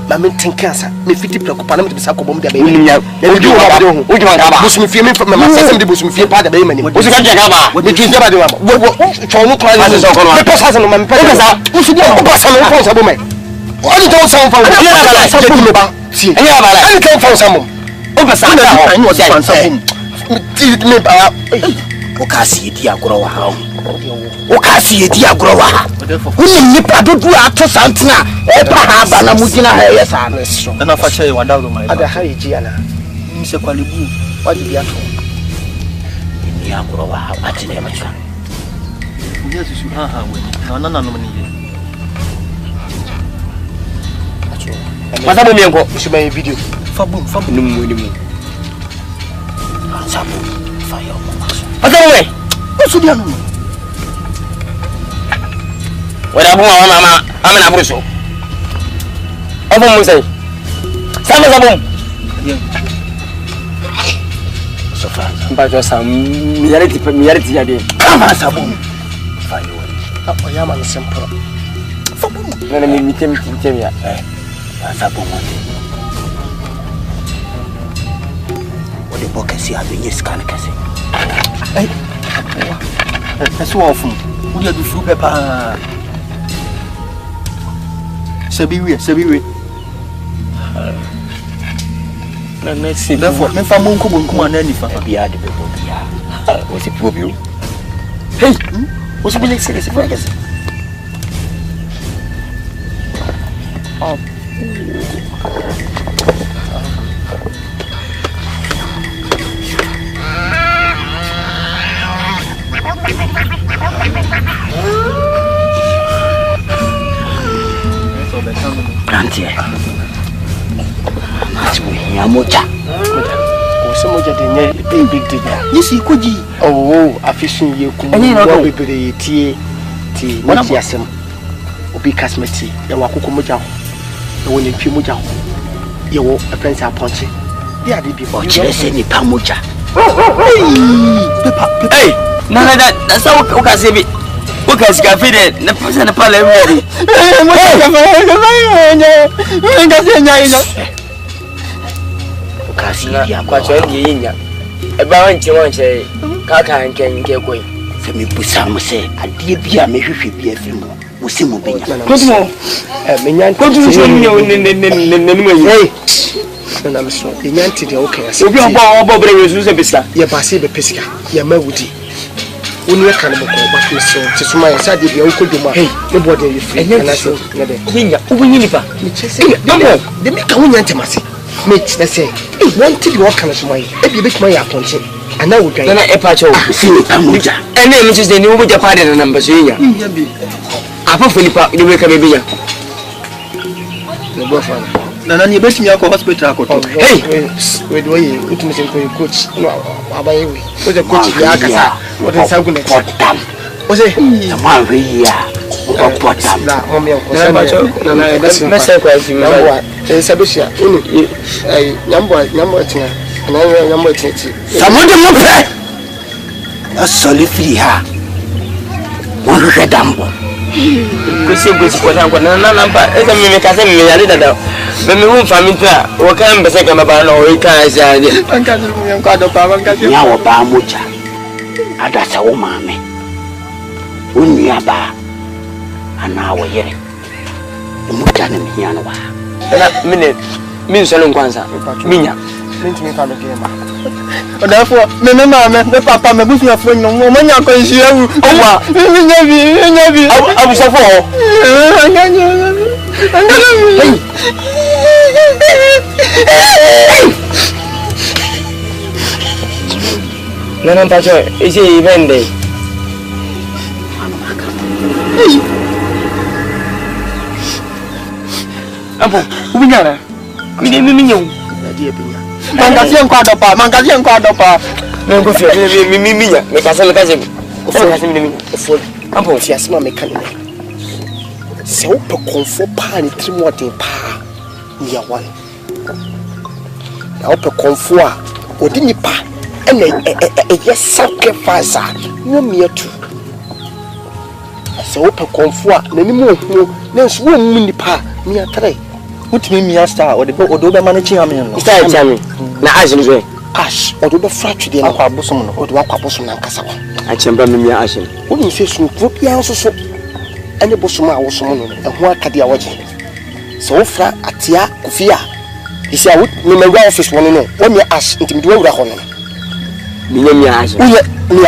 Mamma think cancer, me 50 preoccupant to be Sacobom, the baby. You do what Bush me feeling from my sister, the Bush me feel part of the baby. What you got? What did you never do? What Chono classes of my person, my parents, who should be a person of course, a woman. What you told some from the see, I came from some over Santa, I was something. Okasi dia growa ha. Okasi dia growa ha. Woni nipa dodo ato santina e pa ha ba na mugina ha yesa na. Na fa che wanda do mai. Ada ha yiji ana. Nse kwalibu. Wadi bia to. Ni growa ha ati ne macha. Ndi asu ha we. Na no ni ye. Masa bo mi enko. Isu ba video. Fabu ni mu. Sabu fire. Away. What's the other? What I'm a brusso. Open say. Some so far, but some reality. Come on, Sabum. Fire. I am a simple. Let me meet him. Sabum. What the book is here? I've been scanning. Hey, that's so often. Who do you do pepper? Sabi we. na se therefore me fa monko na nifa bia de bebo bia o se pro bio hey o se bile se foi que Nanti ya moja Moja de big deal. Yesi koji afishin ye ku Enyi no wo bebere tie ti asem obi kasmeti ya wakoko moja ho ya wo ne twi moja ho ya wo aprense aponche ya de bi o chire se ni pa moja hey na sa o ka se bi o ka sika fi de na pesa na pala mi moja ka fa nya kasi ya kwa chwa ndi yinya e ba wanche wanche ka nke koi se mi busa mo se adie bia me hwehwe bia fim wo se mo benya kotumo menyan kotumo so ni mo yi hey na me so menyan ti de okay ase obi obo bre we su se bisa ye ba se be pesika ye mawudi woni kan mo ko ba ko so ti suma ye sa de bia wo ko dwuma ne bo de ye free na so ne de yinya ubunyi nipa me chese de me ka wonya ntemase mate na say wanted you can smile e bi bit my aponche ana wo dwan na e pa cho si ni pa moja ene mi chese ni wo moja pa de na namba so yinya apa felipa ni we ka be ya no bo fa na ni betimi akọ hospital akoto hey we do ye utumi se ko coach no abaye we o je coach ya kasa o de sangu ne potam o se ma we ya o potam na o me ko se na na se ko afi ma sabisia uni nyambo tina na nyambo titi samonde mo pe asoli free ha wo hwe dambo gosi ko tan ko na ba eza me ka se me ya dada me hu famita wo kan be se ka ba na o ka sia de anka ni ko ado pa anka ya wo ba moja adasa wo maame unua ba ana wo yere moja na me yana ba na mine min solo kwanza minya ntimi fa me gema therefore me papa me bufi afo no mo manya ko nsia wu owa nya bi abu safo Nana pacho isi vende Apo, ubinyana. Mimi nyo. Ndiye binya. Mangazie nko adopa. Ngo fie mimi minya. Mekasa. Mimi. Ofo. Apo fiasema mekane. Se wo pe konfo pa ni trimoden pa. Niya wan. Na wo pe konfo a odi nipa ene ye sacrifice no mietu. Se wo pe konfo a nanimu ohu na nso wo mu nipa mi atre. Utimi mi asta o de be manage am no style chami na ash no so ash o do be fracture de akwa bosom no o do akwa bosom na nkasa wa a chemba mi ash wo ni se su propia so so ene bosom a wo som no eho akade a woje so wo fra atia kofia isi a wo ni mewa office wo no wo mi ash ntimi wo wura ho no mi ash wo ye mi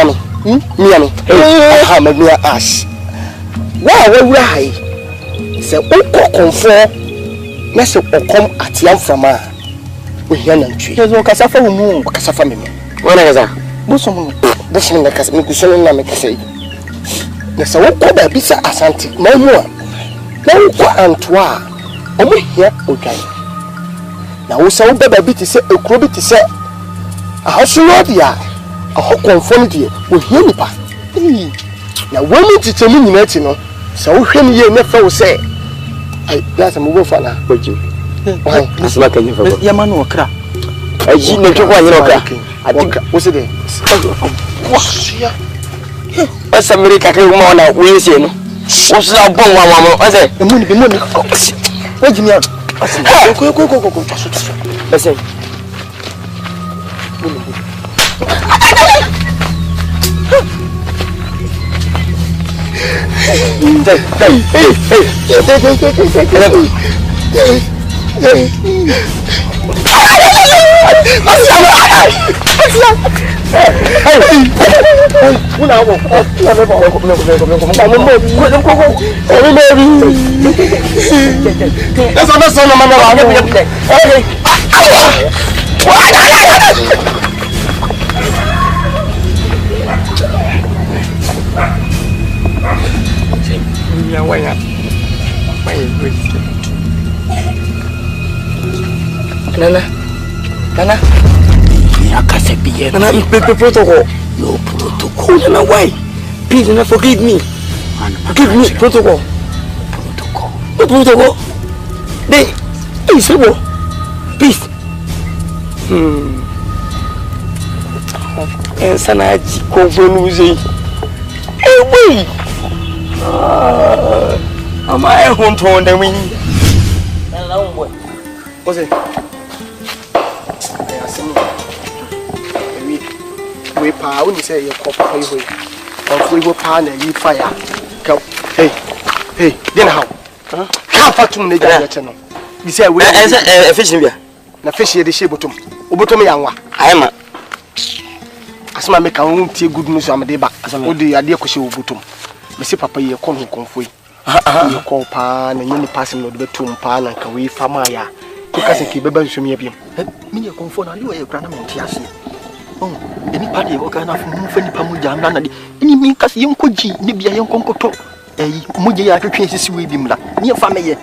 ano aha me mi ash wo wura hai se wo konfo na se okom atiam frama o hia na ntwi yezo kasafa mu kasafa me wana kaza bosom na kasa me kuso na me kasa na se wo ko ba bisa asante na mu a na wo ko antwa o mo hia odwan na wo se wo ba bi ti se ekuro bi ti se ahoso no dia aho konfom die o hia nipa na wo mi ti temu nyina ti no se wo hwem ye na fa wo se ai dasa mu bofa na oji asma kan yifa ya manu okra aji ne ke kwa nyina okra adika wo se de washia asa america kai kuma wana wese no wo sa bon wa mo ase emu ni oji mi ko ase hey Nana. I can't say be Nana, protocol. No protocol. Nana, why? Please, Nana, forgive me. Forgive me, protocol. Protocol. No protocol. Please, please. And Sanaji, Kovunuzi. Hey, wait. Am I home to on the wing? What's it? We power when you say your copper highway. Or we will pan and you fire. Hey, then how? Can't fat to the channel. You say, we are fishing here. The fish here, the ship bottom. Obotomi Yangwa. I am. As my make a own tea good news, I'm a day back. As I'm the idea of Bottom. Missy Papa, you come home. You call pan and you passing the tomb pan and can we famaya. Because I keep a bunch of me. Me, you come for you, a grandmother. Oh, any party of kind of moving Pamuja, any mean cast young Koji, Nibia young Concoto, a Muja to change his Wibimla, near family.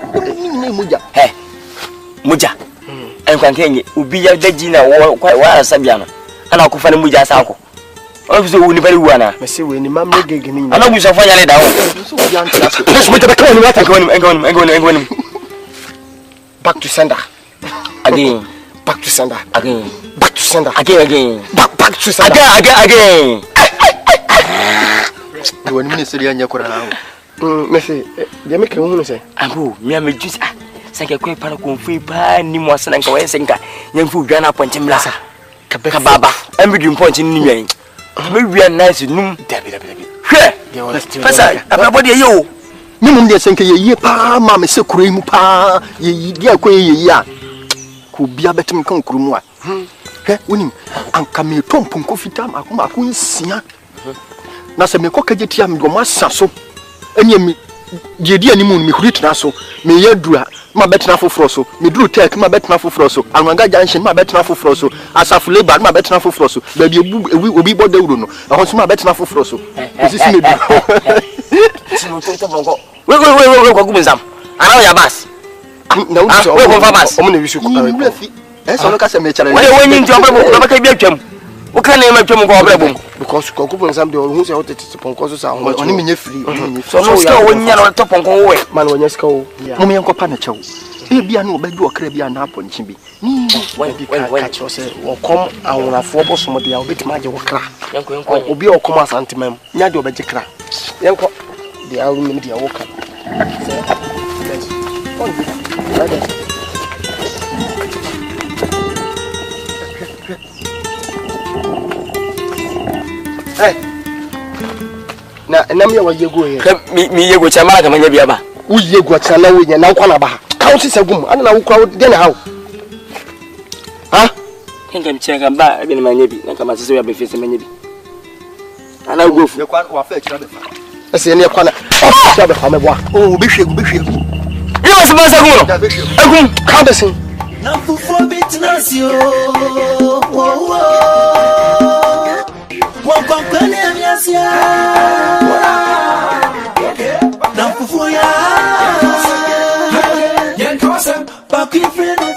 Muja. Hey, Muja. And continue, Ubia Degina or quite well as Sabiana, and I'll find Muja's uncle. Also, we very well. I see when the mamma giving. I know we shall find it out. Let's make a call. What I'm going. Back to sender. Again. Back to sender. Again. Back to sender. Again. Back to sender. Again. You want me to say, I'm Messi, they make a woman say, Abu, me, I'm a juice. Sank a quick paracon free pie, Nimos and Kawasenka, young food gun up on Timlasa. Kababa, I'm with you pointing me. Maybe we are nice to noon, David. Everybody, you. Minimum, they think a year, pa, mamma, so cream, pa, ye, dear quay, could be a better concruma. Winning, and come here, Tom Punkofitam, I couldn't see her. Nasa me kokajetiam go masaso enye me jedi animu me kuritna so me yadura ma betna foforo so me duru tek ma betna foforo so anwanga junction ma betna foforo so asafu labor ma betna foforo so ba bi obi boda wuro no ehon so ma betna foforo so osisi me du sino to bongo we ko gumzam ana ya bas na wu so we ko fa bas o mo na wisu ko so no ka se me chare we nyi nti obro na baka bi atwam o ka na ma twam ko obro because kokupon sam de who say what it ponko so sa oni menye free so no ska wonya no to ponko we man wonya ska wo mo me nkopa na chew e bia na obadu okra bia na aponchi bi ni ka cho say wo kom awonafo bosom de ya obetima age wo kra obi okom asantemam nya de obeje kra yenko de awu mi de wo ka Hey, na me wa yego here. Me yego chama ka manya bia ba. Wo yego chana wo nya na kwa na ba. Ka wo sesagum, ana na wo kwa de na hawo. Ha? Ngam chega ba bi na manya bi, na kama sese ya be fese manya bi. Ana go fu. Ye kwa wa fa chira be fa. Ese ne kwa na. Chira be fa me boa. Oh, be hwegu. Ye wo se ba sagum no. Agum, ka be sin. Na fufu bitnasio. Wo. Wankwankwane amyasia na fufu ya yenkose bakifreno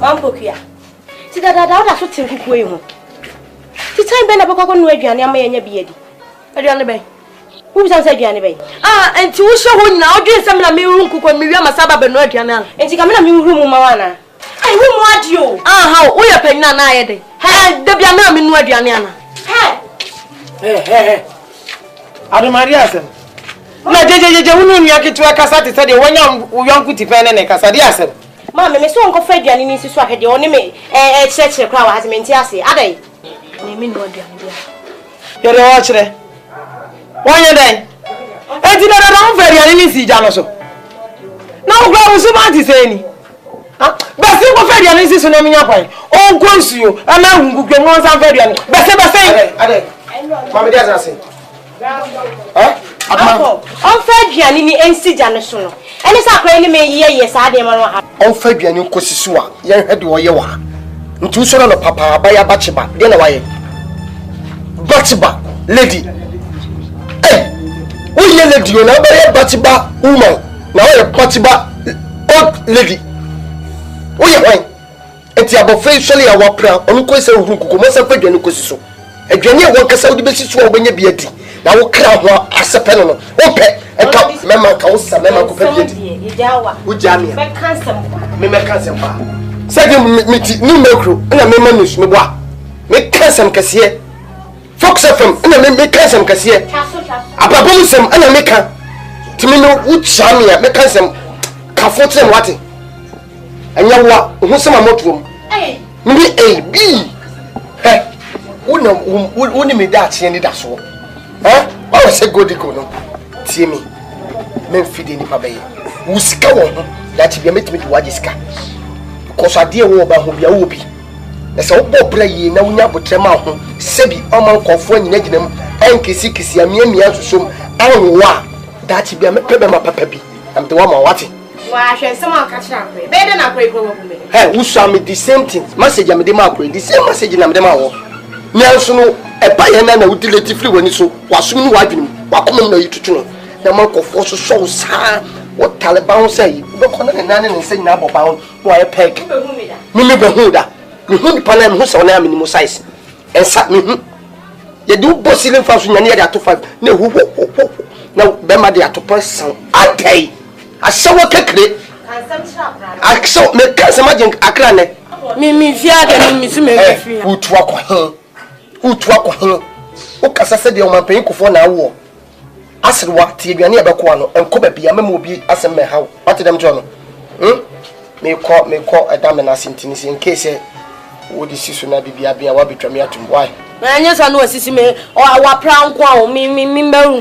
Mambokia ti dada so tinkuku yi ho ti time be na bokoko no aduane amayanya biedi aduane be who is answer aduane be and ti wo hye ho nyina odwen sem na me ru nkuko me wi masaba be no aduane an enti ka me na me ru mu mawana ai wo mu ade o ha wo ye panyina na aye de ha da bia na me nu aduane an he Ado Maria asem na jejeje wo nu nua ketu akasa te se de wonya yonku ti pen ne kasa de asem ma me so nko fa aduane ni siso akede oni me church kra wa hazimenti ase adai ne me nu aduane dia yo de wo kire One year then. And did I very any Janoso? No, Grab so much is any. But simple very any so name your point. Oh, goes you, and now who can want some very any. But say, Mamma, there's nothing. On Fabian in the NC Janoso. And it's a crazy me, yes, I didn't. On Fabian, you Cosisua, young head or you are. Two son of Papa, by a bachiba, then away. Bachiba, lady. Hey, we lady, you know, by a bachiba woman. Now a bachiba old lady. We are wine. It's about facially our proud, Uncle Say, who could most of Fabian Cosiso. A genius workers out the basis of when you be a tea. Now we'll crowd as a penal. Okay, and come, Mamma Costa, Mamma Copelli. Ujamia, make handsome. Second, new macro, and a memories, me bois. Make handsome cassier. Fox FM, and a make handsome cassier. A babusum, and a maker. To me, no wood shamia, make handsome. Cafot and watting. And you what, who's some motor? Me A, B. Hey, wouldn't me that, any that's all. Huh? I was a good econo. See me. Men feeding in my bay. Who's going that you met me to Wadiska? Because I dear woman who be a whoopee. There's a boy play now, but Tremau, Sebi, Oman, Confoy, Nedinum, and Kissy, and me to some. I don't know that you be a pebble peppy. I'm the woman watching. Why, I someone catch up. Better not break over me. Hey, who saw me the same thing? Message I'm the mark, the same message in Amdemo. Nelson, a pioneer would relatively when you saw was soon wiping. What come on you to know? The monk of force so sad. What Taliban say? Look on the nanny and say now bound. Why a peg? Mimi Behuda. You who Panam who's on a minimum size. And sat me. You do bossing for near that to 5. No, who? Now, Bema de Atopas. I pay. I saw a cake. I saw me can't imagine a crane. Mimi, Fiat and who talk him. Who talk him? Who can say the woman paying for now war? I said what Tibiani Abaquano and Kobe be a memory as a man how. What to them, John? May call a damn and asintinis in case would this is not be a wabi tramiatum. Why? I just know a sissy or our proud quam, me,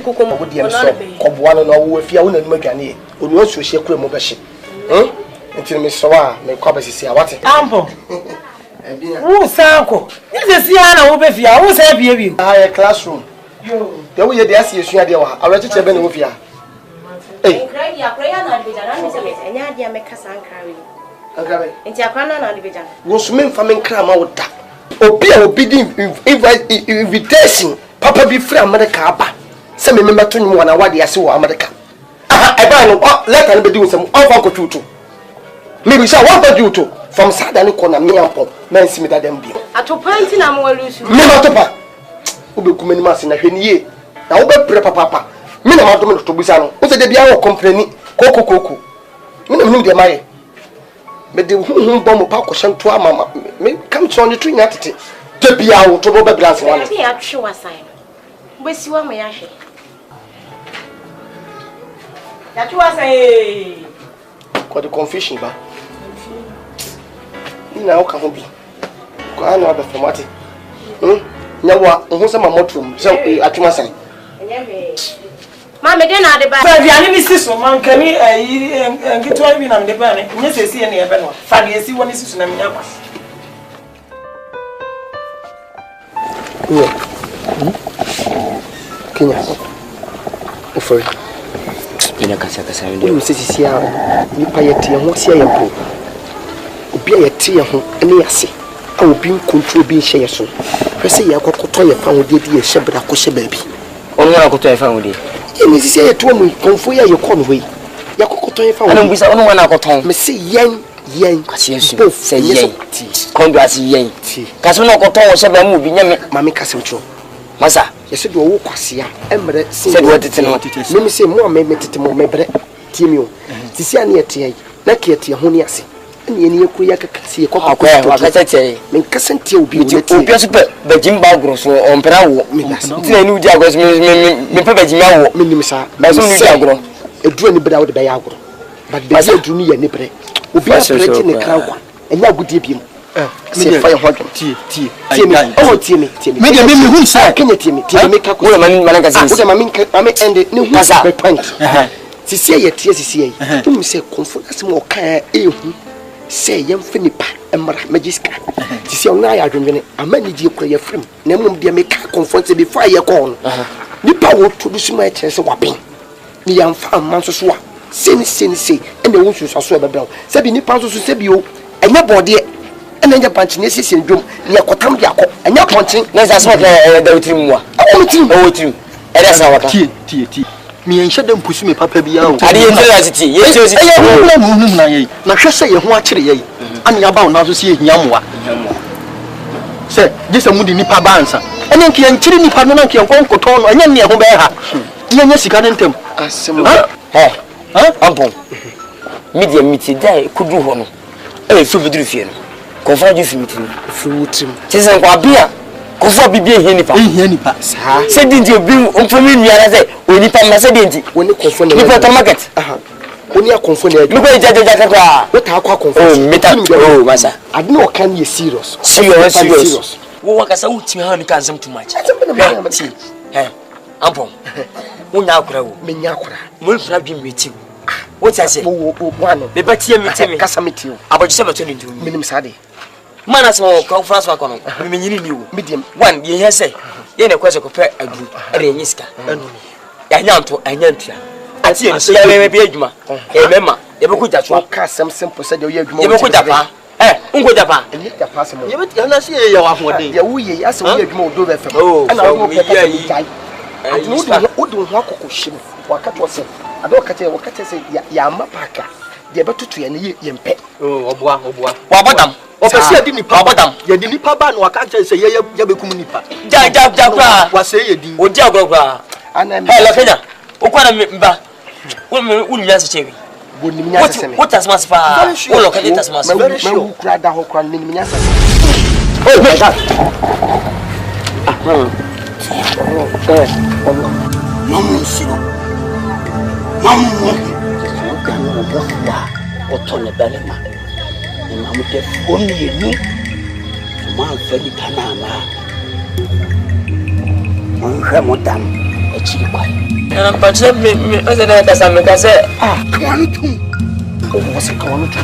Kukum would be so. One or if you own a Megani, would also share Kumobashi. Until Miss Soa may cobble see what it ample. Who's uncle? This is Siana Obefia, who's happy of you? A classroom. The way they ask you, I read it seven with you. Hey, was meant for me cram out that. Obedient invitation. Papa be free America. Some remember to me when I want the Asu America. I let her do some of Tutu. Maybe so what about you too? From Saturday corner, me and men see me that them be. At a point in a more loose. Mimatopa. Who be coming mass in a henny. Now, be papa. Minimum to Busano. What's the Biao company? Coco. Minimum de my. But the whom bomb of Paco sent to our mamma may come to on the tree at it. To be out to Robert Glass one. I'm sure I sign. Where's you my ashes? That was a. Quite a confusion, but now can be. I know the formatting. Now, who's a motum? So at my side. Mamma, then I debate. The enemy sister, man, can you get to me on the banner? Yes, I see any event. Fanny, I see one is in a minute. Kenya, for in a Casacas, you see, you pay a tea and what's your pool. Be a tea and me, I see. I will be control being shared soon. I say, I got to your family, dear Shabra Kosha baby. Only I got to a family. You say to me, Confoy, your conway. Yakoto found. I was only one I got home. Missy Yang, both say yay. Congrats, yay. Casino got on 7 moving, Mammy Casimcho. Massa, you said you walk Quasia, Ember said what it's not. Let me say more, may make it more, my bread. Timio, Tisiania tea, Nakia, Honiasi. And you could see a cock, what I say, make Cassantia be the Jim Bagros or on Perao. I knew Jagos, me Pepajimao, Minimisa, Bazon, a drone without the Bayagro. But Basil drew me a nipple. Would be in the crowd, and now good deep him. se fire hot tie me oh tie me me de me hu say kenya tie me ka ko man ka say mama end ne hu say point sisi ye tie sisi ye tum se konfo asem o kan ehu say yem finipa emra magiska sisi on na ya adwendwene amani die kura ye frem na mum de me ka konfo se before ye ko nipa wo to du sima che se waben ni yam fa man so so a sen ene wo so so e bebel se bi nipa so se bi o enya bode ene nya panchi ne sisi ndwom ne yakotam de akọ enya ponchi na za so da wutrim wa wutrim era sa waka tie mi enhye dem pusu me papa bia o ade ye nzela titi ye tio titi ye mu na ye na hwe se ye ho akire ye ani aba o na so se ye hiamoa se gese mu di nipa bansa ene nke ye nkiri nipa no na nke nkonkoto no enya ne ho be ha nya sika ne ntem asem ampon media miti dai kudu ho no e so beduru fie no konfa ju fi miti fruitim tese kwa bia konfa bibia hia nipa sa se dinti obi onfomi nuara se onipa ma se dinti woni konfo ne nipa to market woni akonfo ne mi ko jaja kwa wota akwa konfo meta masa ade no kan ye serious wo wakasa wuti ha ni kan some too much ampon wonya akura wo menya akura mo fura bi meti wo ti ase wo wane be batie meti me kasa meti aboji se beto ni ndu minim sade mana so conference wa kono me nyini ni wo medium one ye he say ye na kwese ko pe agru ere nyiska ya nyanto anyantua ati ye so ya be adwuma e mema ye be ko jatwa ka sem simple say ye adwuma ye be ko japa ungo japa ye japa sem ye be na se ye wa hoden ye wuye ase wo adwuma odo be fem ana wo pe ka yi ati wo do ho akoko him wakati wose ado wakati se ya mapaka de betutu ye ne ye mpe oboa wa bodam opesi adi nipa bodam ye di nipa ba no waka se ye bekum nipa ja kwa wa se ye di odi agogwa ana la kenya ukwana mba unya se chewi boni minya se seme what asmas fa wo lo kenya asmas very sure ma kura da ho kura ni minya se oh my god Mamu sino. Mamu. Kanu obofuwa otone belema. Ni mamu te foni yenu. Ma feli panama. Onhwe modam echiri kwai. Na mpache me ose na kasa me kase kwanu tum. wose kwanu tum.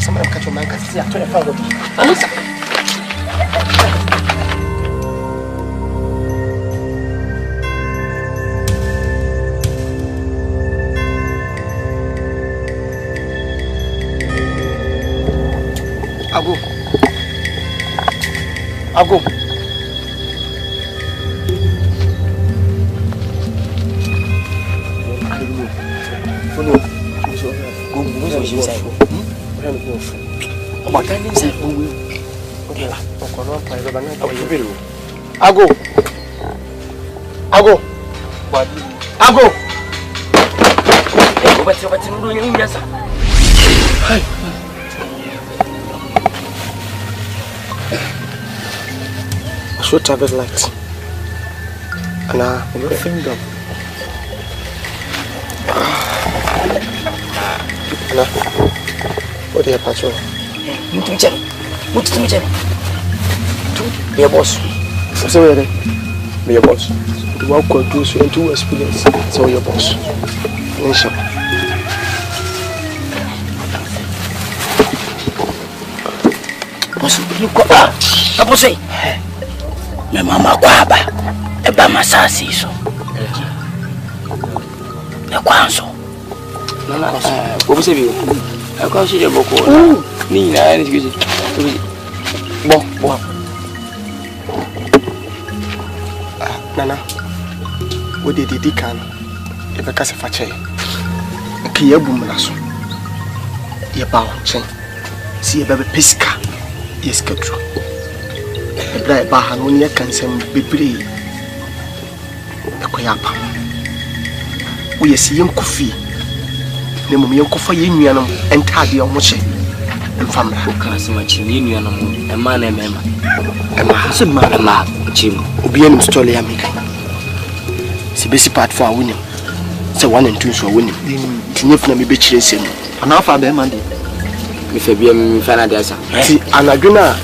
Sama mkacho manka sisi atone fango. Anisa. Ago. Should have it light. And your finger. Anna, what do you patrol? What's be a boss. So where be your boss. The work will do so into experience. So your boss. Nation. Boss, you go back. Apa say? Me mama kwaba eba masasi so e kwanso nana ko se bi e ko si je boko ni na ni kiji bo nana wo de kan e be kase fa che ki ya bum na so ye ba o chen si e be pesika yes kadro ebra ba ha no ne kansem bebre ekoya pa wo yesi yen kofi ne mum yen kofa yen nuanam entade o mo che emfamra ko kan se ma chi ni nuanam e ma na emema se ma chim obi enim story ya meka si besi part for awunim se one and two so awunim tinye funa me be chire sem ana fa be man de If you be a fan, there's a see, and I do not.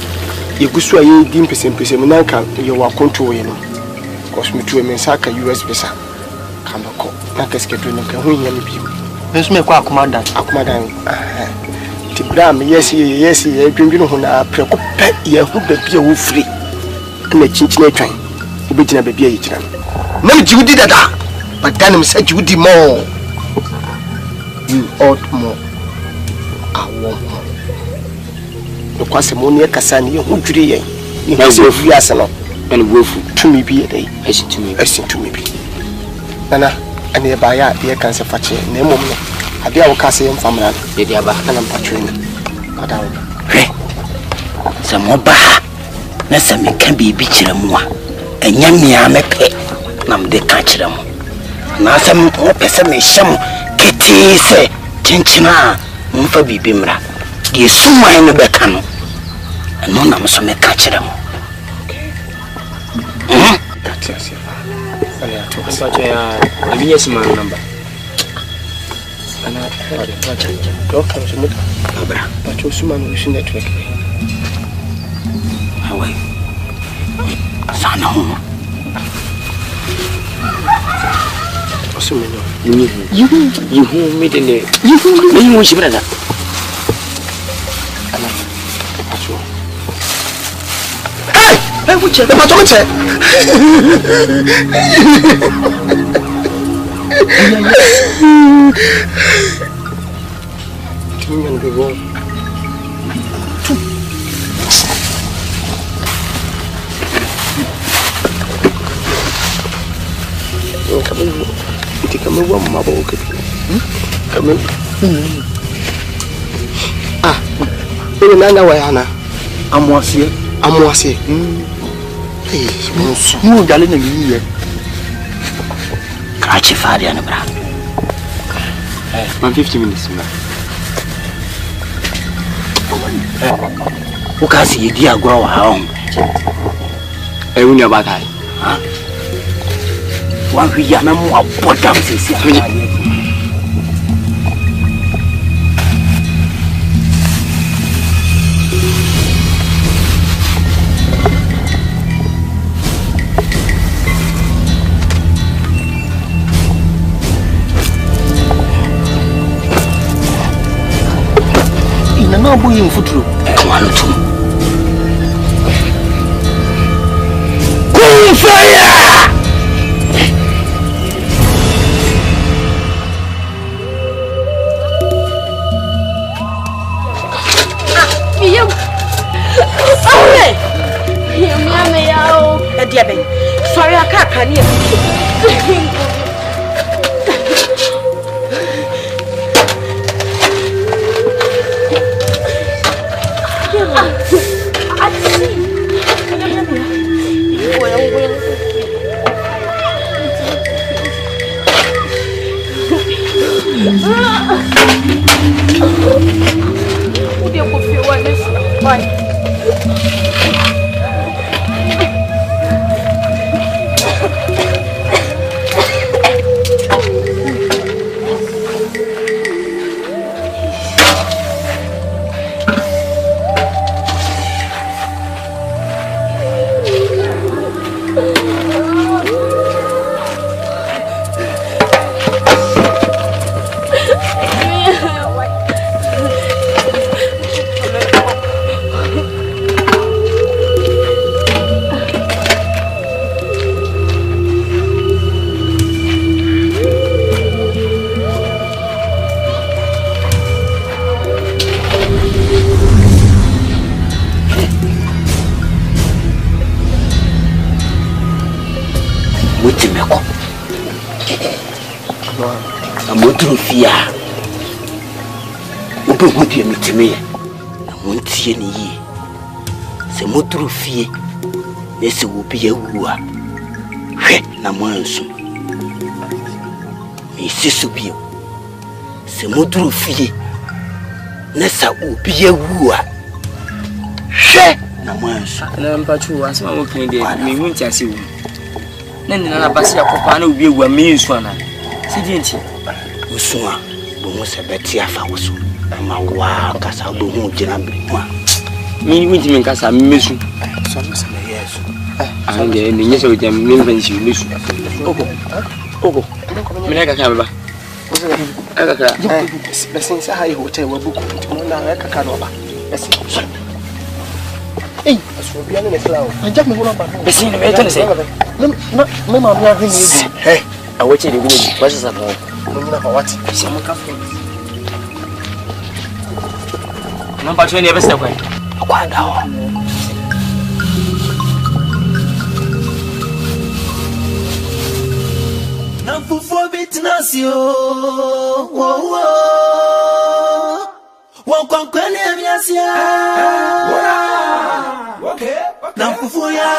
You go so a dim percent, you are controlling. Cause me to a mensaka US visa. Come back, not a schedule, no can win any people. Let's make a commandant. Tibram, yes, you bring you on a preoccupied, you hope that be a free. And a chinchilla train. You beat a baby. No, you did that, but then said you did more. You ought more. I want more. The Quasimony Cassani, who drew ye. You have a free arsenal and wolf to me be a day. Listen to me, listen to me. Nana, and nearby a dear cancer fatty, no moment. I dare our Cassian family, the dear Bahan Patrina. Some more bah. Nessa can be beach more. And Yamia me pay. Nam de catch them. Now some more person sham Kitty say, Chinchina, Mumfa be bimra. Give some in the becano. And no nam some catch them. I mean, yes, my number. And I heard it. Doctor, but you're someone who's network. Away. Son home. You who made in there. You wish brother. Hey, which the matter? Come on, my boy. Come in. Ah, Nana, I'm was here. Hey, you darling, and catch your father and a bra. 50 minutes. Who can see you, dear, grow home? I will never die. One we are no more bottoms. in no boy in footru. Come on, too. Fire! Sorry, I can't hear. Fie, yes, it will be a woo. Namonso. Mrs. Subio. Semudru fie. Nessa will be a woo. She Namonso. And I'm patrol as my opening day. Me won't see you. Then another Basia Copano will be a means one. See, didn't you? Usua, almost a better for us. ama wa kasa bo hu jina bi ma mi wunti min kasa mesu so no se me yesu ande ni nyese o jam min fansi mesu ogo mi na kaka ba kaka besin sa ha hotel wa buku mo na kaka no ba besin aso bia ne sala o anja me wona ba besin ne me to ne se na me ma mi ahwe ni awoche de gudu wasa sa mo na ba wati si mo ka fo non pa chwe ne besa kwa dawo na fufo bitnasio wo kwa kwene miasia okay na fufu ya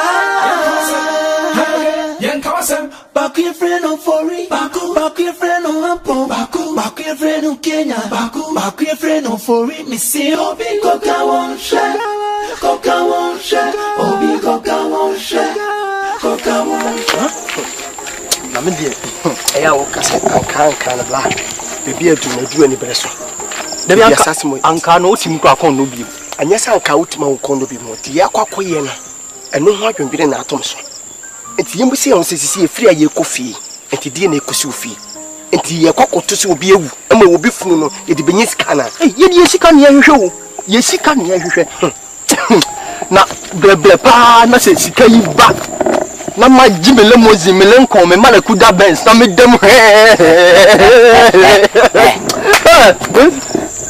yenkawasem baku ye friend of fori baku ye friend of ampo baku ye friend of Kenya baku ye friend of fori mi si obi koka wonshe obi koka wonshe na me die eya wo kasa anka na bla bebi adu ani bere so Debi anka no otim ko akon no bi. Anya sa anka otima wo kon no bi mo. Ti yakwakoye no. Eno ho adwonbire na atom so. Enti yembu se on sisi efiri aye kofi. Enti die na ekosi ofi. Enti ye kwakoto se obi ewu. Ama obi funu no ye de benyi sika na. Ye de sika na ye hwehwe wo. Ye sika na ye hwehwe. Na bleble pa na se sika yi ba. Na ma jimele mozi mele nko me mala kuda Benz na me dem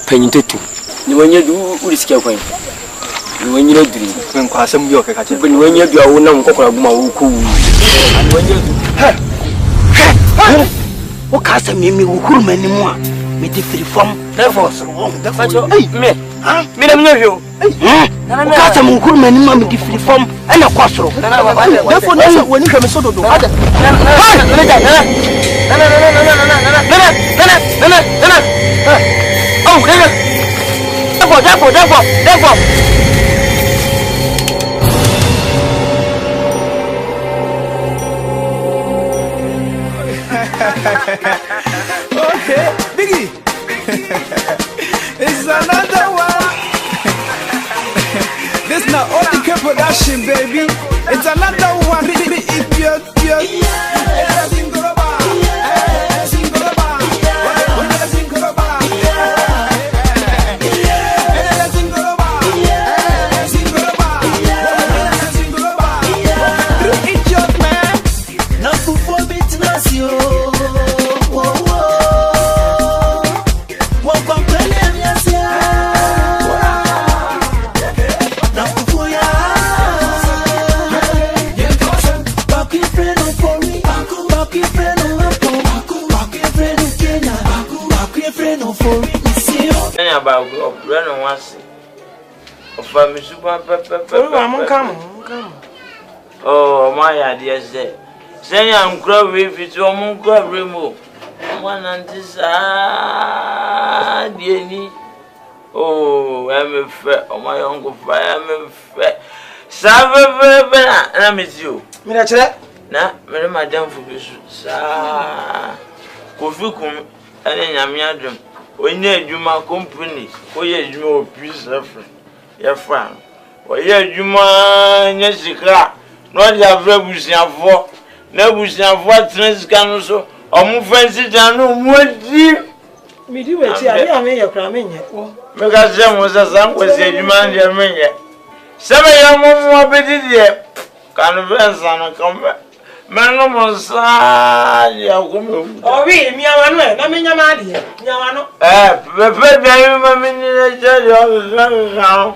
Penitetu. Ni wanye du urisikia kwa. Ni wanye no duri. Men kwa asem bi okeka che. Ni wanye du awo na mkokora guma wo ko wu. Ni wanye du. O ka asem mi wo mani mu a me de free from. Therefore, me. Ha? Me dem nyo. O ka asem wo mani mu a me de free from. Ana kwasoro. Therefore na woni hwe me so dodo. Oh, therefore. Okay, Biggie. It's another one. This not ODK production, baby. It's another one. If you're about run once of a super pepper. Oh, my idea said, say I'm growing if it's your moon grab remove. One and this dear. Oh, I'm a fair, oh, my uncle fire, I'm a fair. Savage, and I miss you. Miracle, now, Madame Fugus, Kofukum, and then Yamiadrum. When you my company, or yes, you are peace suffering. Your friend, or yes, you man, yes, you cry. Not your rebels, your four, never your what trans can also, or move fancy down, no more deep. Me do it, I mean, your cramming yet. Because there was a son was a demand your man yet. 7 young more petty yet. Converse and come back. Man, no more side, you are going. Oh, we, me, I mean, your man, Yamano. The baby, I mean, now.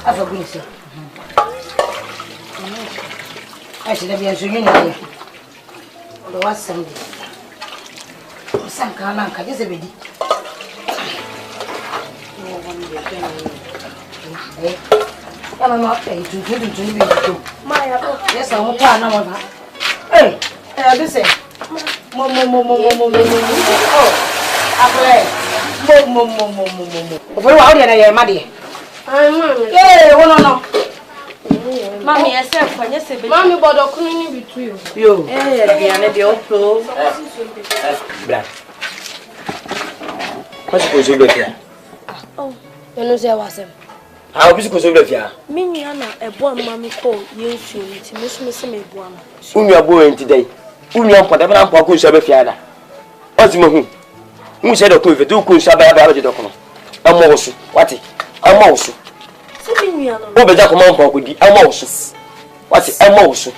I forgot you. I should have been so you know. The was Sunday. Some kind of just a bit. I'm not paying to do it. My, yes, I won't plan over. Hey, I say, Mo. Oh, I play. Mo. For what are you, Maddy? Yeah, no. Mami, I said, for yes, Mami, but I couldn't be true. Yo, Diana, the old Black. What's supposed to be here? Oh, you know, there was him. How is it supposed to be here? Miniana, a boy, Mammy called you soon to miss me, one. Whom you are going today? Whom you are whatever I'm going to be here. What's my who said a quiver do cool Sabbath document? A mouse, what? A mouse. Who better come on with the mouse? What's a mouse? Eh,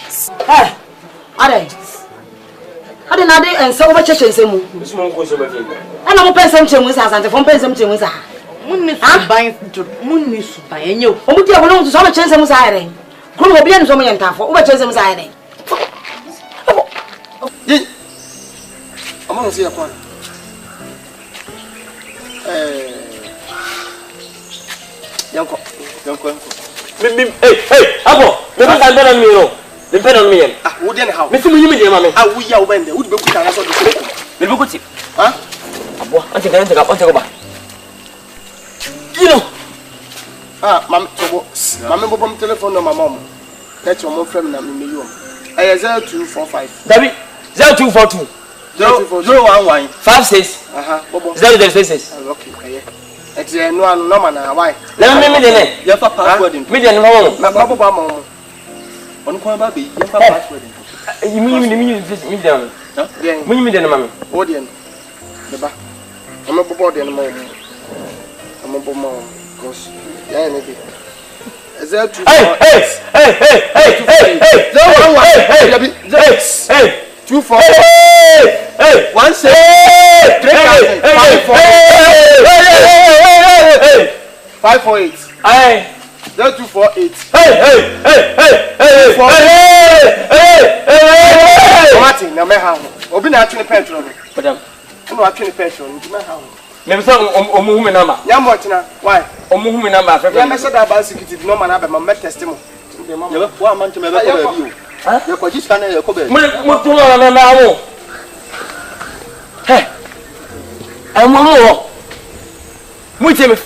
are I didn't know and so much as you. And I'm a person to Miss and the phone person to Miss. Moon is by you. Who would you want to so much chance of siren? Who will be in so many time for over chance of siren? I'm going to see a point. Young Hey, Abo, maybe I don't know. Depend on me. Ah, wouldn't how? Miss you, mammy. How we are when they would be good at us. We'll be good. Huh? I think I take up. You know. Ah, Mamma, Mamma, telephone number, Mom. That's your mom friend, and me. I 0245. David, 0242. 011 56. 006. Okay, it's a no man. Why? Let me meet the name. You have a password. Million home. Mama. On Quababi, you have a password. You mean me down? When you meet the mammy. Audience. I'm a body and mom. I'm a bomb. Because, yeah, maybe. Is that true? Hey! 2 4 hey 1 6 3 5 4 8 hey 0248 hey Martin na me ha obi na atwene petrol madam no atwene petrol ndi me ha me say omuhume number nyamo tina why omuhume number afefe ya me say da ba security no man aba me test mo ye be fo amanto me be ko ba bi o ye ko jisika na ye ko ba mo to na na mo hey amuhu mo teme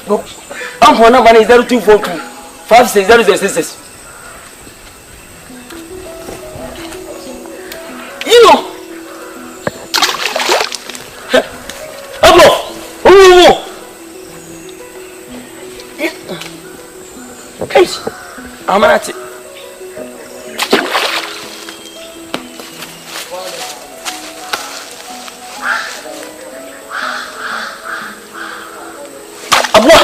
am phone number is 0242 560066 you know Amanati. Abwa.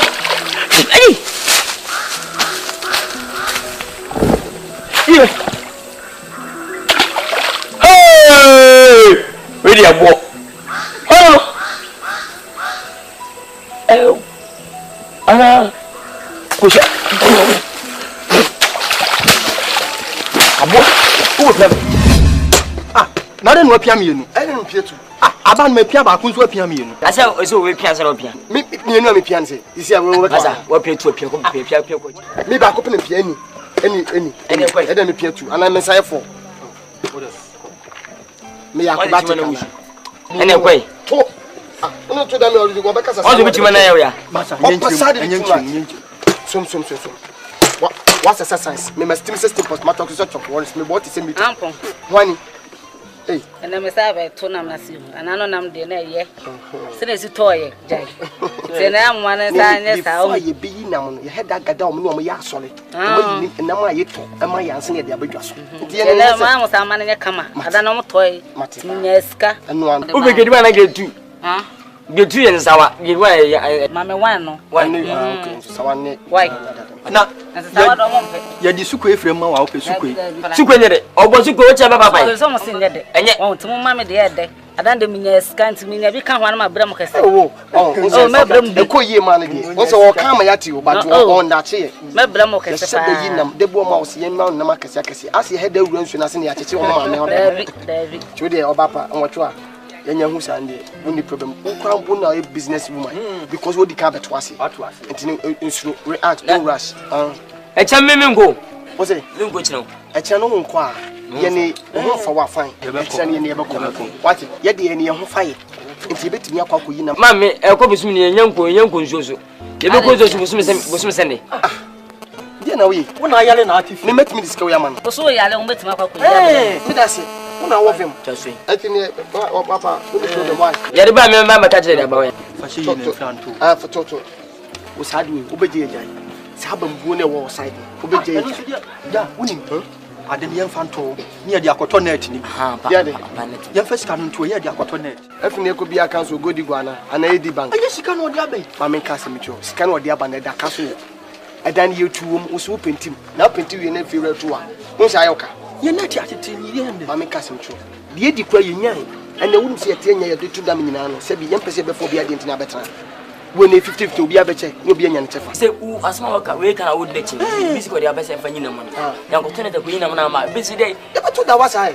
Hey. Here. Hey. Ready abwa. Oh. Oh. Ana. Kusha. na de no apia mienu ene no pietu aba no apia ba kunso apia mienu asa o we pia sa opia mi mienu a me pia nse isi a we asa wo pietu opia ko pia ko mi ba ko pene pia eni ede me pietu ana me sai fo me ya ko ba ti ene kwai to no to da me ori go ba kasa o zo bitima na ya ya masa nyenchi som what's exercise me must system post matter to search for me what is me ampon wani eh na me sabe to nam na si anano nam de na ye se na si toye jai se na amwa na sa nya sa o ye bi nam no ye head agada o me no ya asole o me nam a ye to e ma ya nse ne de abadwa so ye na ma mo sa ma na nya kama ada no mo toye nya ska anu o be gedi ba na getu ha getu ye nsawa ye wa mame wan no wan okay sawa ne why na sawa do mo ya di suko efrem ma wa o pe suko nyere obo suko o che baba pai so mo sin nyede won tumo mame de yede adan de minya scanti minya bi kan hwan ma bra mo kese me bra mo de ko yie ma na de won se wo kan ma yati o ba do on da che me bra mo kese pa de yinam de bo ma o se yen ma na ma kese asi he da wura nsu na se ne ya cheche wo ma me ho David chode o bapa on wo yenya hu sande woni problem ukwan bu na a business woman because what the can beto ase entini insuro react no rush e cha memengo o say mengo chino e cha no nko a ye ne ho fa wa fan e cha ne ye be ko what ye de ye ne ho fa ye enti betimi akwa ko yi na mame e ko bisum ne nyanko nsuoso ye be ko zo busum sende Dia na we. Wo na yale na atifi. Me metimi disika we amana. So yale wo metimi akwa kwa. Me da se. Wo na wo fem. Chaswe. Atini papa, wo dey show the wife. Ya de ba me ma mata jere da ba we. Fa shi ye na franto. Ah, fa toto. Wo sa de we, wo beje ejai. Sa ba mbuo na wo side. Wo beje ejai. Ya, woni ade ne yemfanto. Ni ye de akoto net ni. Ha, pa. Yem fa sika no to ye de akoto net. Afini e ko bia kan so godi guana, ana e di bank. Aye sika no de abai. Ma men ka se mi cho. Sika no de aba na da ka so. Adan ye tuwom wo so pentim. Na pentim ye na fira to a. Wo sha ayoka. Ye na ti atete ni ye hande. Ma men ka se mi cho. De di kwa ye nyan. Ana wonu se ete nya ye de tu dam nyina no. Se bi yem pese be fo bia de ntina betra. Wo na 50-50 obi abeche, no bi anya ne chefa. Se u asma waka we kana wo de chi. Bisi ko de abese fa nyina mo. Ya ko tene de ko nyina mo na ma. Bisi de. E ba to da wa sai.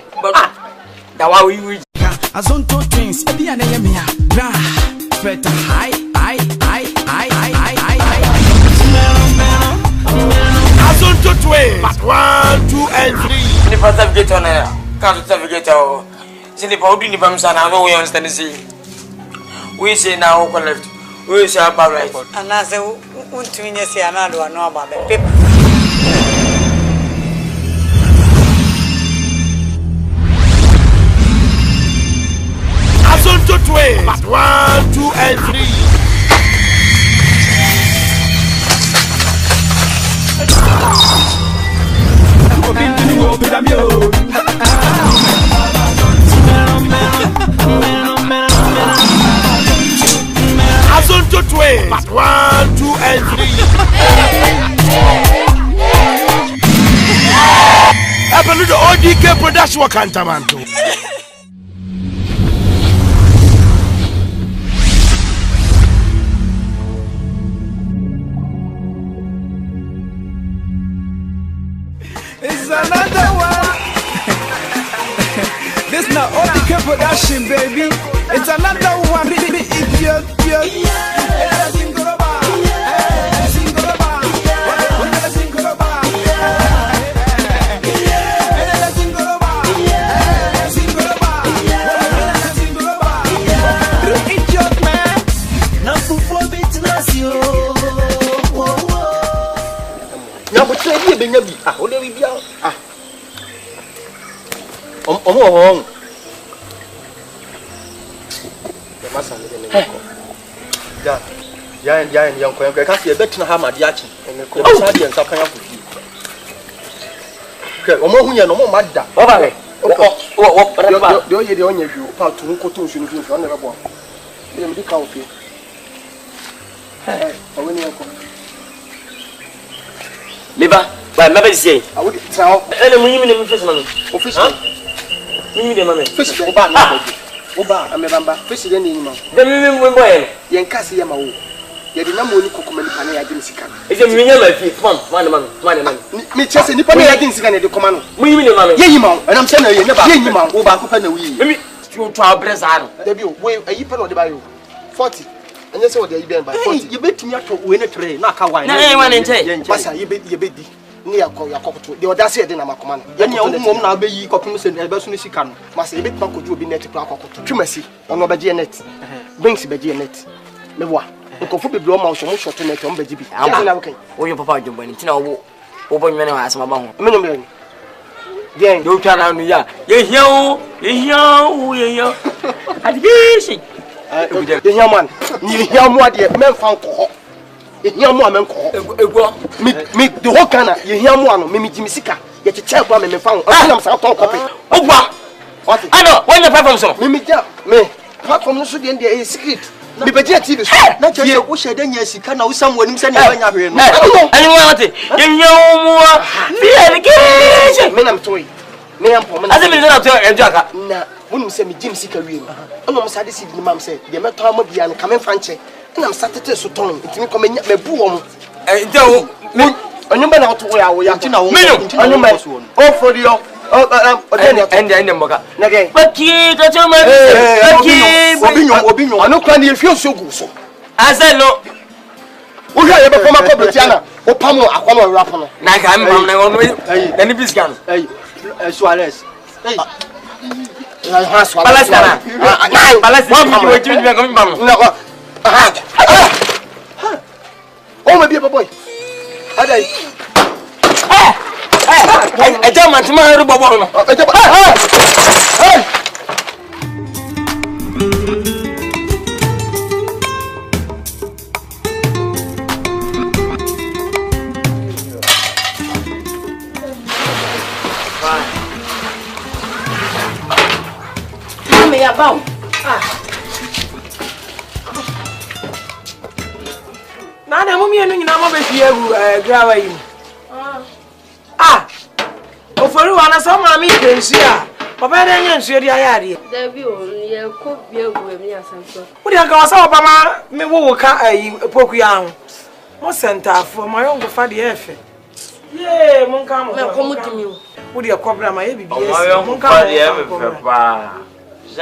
Da wa we. Azonto twins, ebi ana ye mea. Bra. Better high. Azonto twins. 1, 2 and 3. Ni pasa vigeta na. Ka to vigeta o. Sini pa odi ni bam sana no we understand see. We say now go left. We say about right. And I say untumi nye say anado anu aba be. Azonto twins. 1, 2 and 3. Azonto twins. 1, 2 and 3. Apelu the ODK production wakantamanto. It's another one. This not ODK production, baby. It's another one. Idiot. Ya yanko ka se betina ha ma de achi ko sa de nsa kan akofi ke o mo hunya no mo madda o ba le o de o ye de onya bi o pa tu nko to nsu nsu on ne be bo e me di ka ofi o we ni yanko Liba ba me be sie a wo di trao ele mu yimi ne me fish man office yimi de mame fish o ba na o ba amebamba fish de ni ma de mi boy yen kasi ya ma wo ye di na mo ni kokoma ni pane ya gin sika ese mi nya ma fi fam man me chese ni pane ya gin sika ne de koma no mu yimi ne mame ye yima o nam se na ye ne ba ye yima o ba ko pa na wi mi to abresa no da bi o we ayi pa no de ba yo 40 anya se o de ayi ben ba 40 ye betumi ato we ne tre na aka wan na ye wan nche basa ye be di ni yakokoto de oda se de na makoma no ye ne omom na abeyi kopim se e be so ne sika no masa ye betuma koju obi net pro akokoto twimasi ono beje net banks beje net mewa nkofu bebre o ma so mo short net o beje bi na wo kan wo yo papa jombo ni tina wo bo nyane wa asema ba ho menum le bien do tara no ya ye hiao adigishi ye hiao man ni hiao mo ade memfa nko ye hiao mo amenko ego mi de ho kana ye hiao mo ano mi jimi sika ye cheche kwa me memfa o na msa ton kopi ogwa what ano when the platform so mi ja me platform no so de e secret mi beje TV so na cheche wo shede nya sika na wo sam wanim se ne banya hwe no ani wo ate ye hiao mo bi adigishi me na mtoyi me am po me ase mi na to enjo aka na wonu se mi jim sika wie no ono mo sade sidi ni mam se de me to amabia no kame franche na msatete so ton ntimi ko me bu wo mo nte wo onyumba na oto ya wo ya nti na wo onyumba o fodio ende mboka na ge baki ka choma baki obinyo anu kwa ni efio so gu so azelo wo hwa ye be poma ko betiana wo pamo akwa no rap no na ka mbam na ono na ni biskan Suarez ha swala Palestina Palestina wo chimi be ko mbam na ko oh me be boy adai Eja mantima ru bobo no. Hey! Mami ya bawo. Na mummy enu nyina mo be fie egu grawa yi. Ofori wa na so mami kensu a. Oba de nya nsu di ayare. Da bi o ye ko bi egu emi asanso. Wo di anka wasa oba ma me wo ka ayi poku ya ho. Mo center afo mo yo ngofa de efe. Ye mon ka mo. Me ko mutimi o. Wo di akobra ma ye bibi esi. Mon ka mo.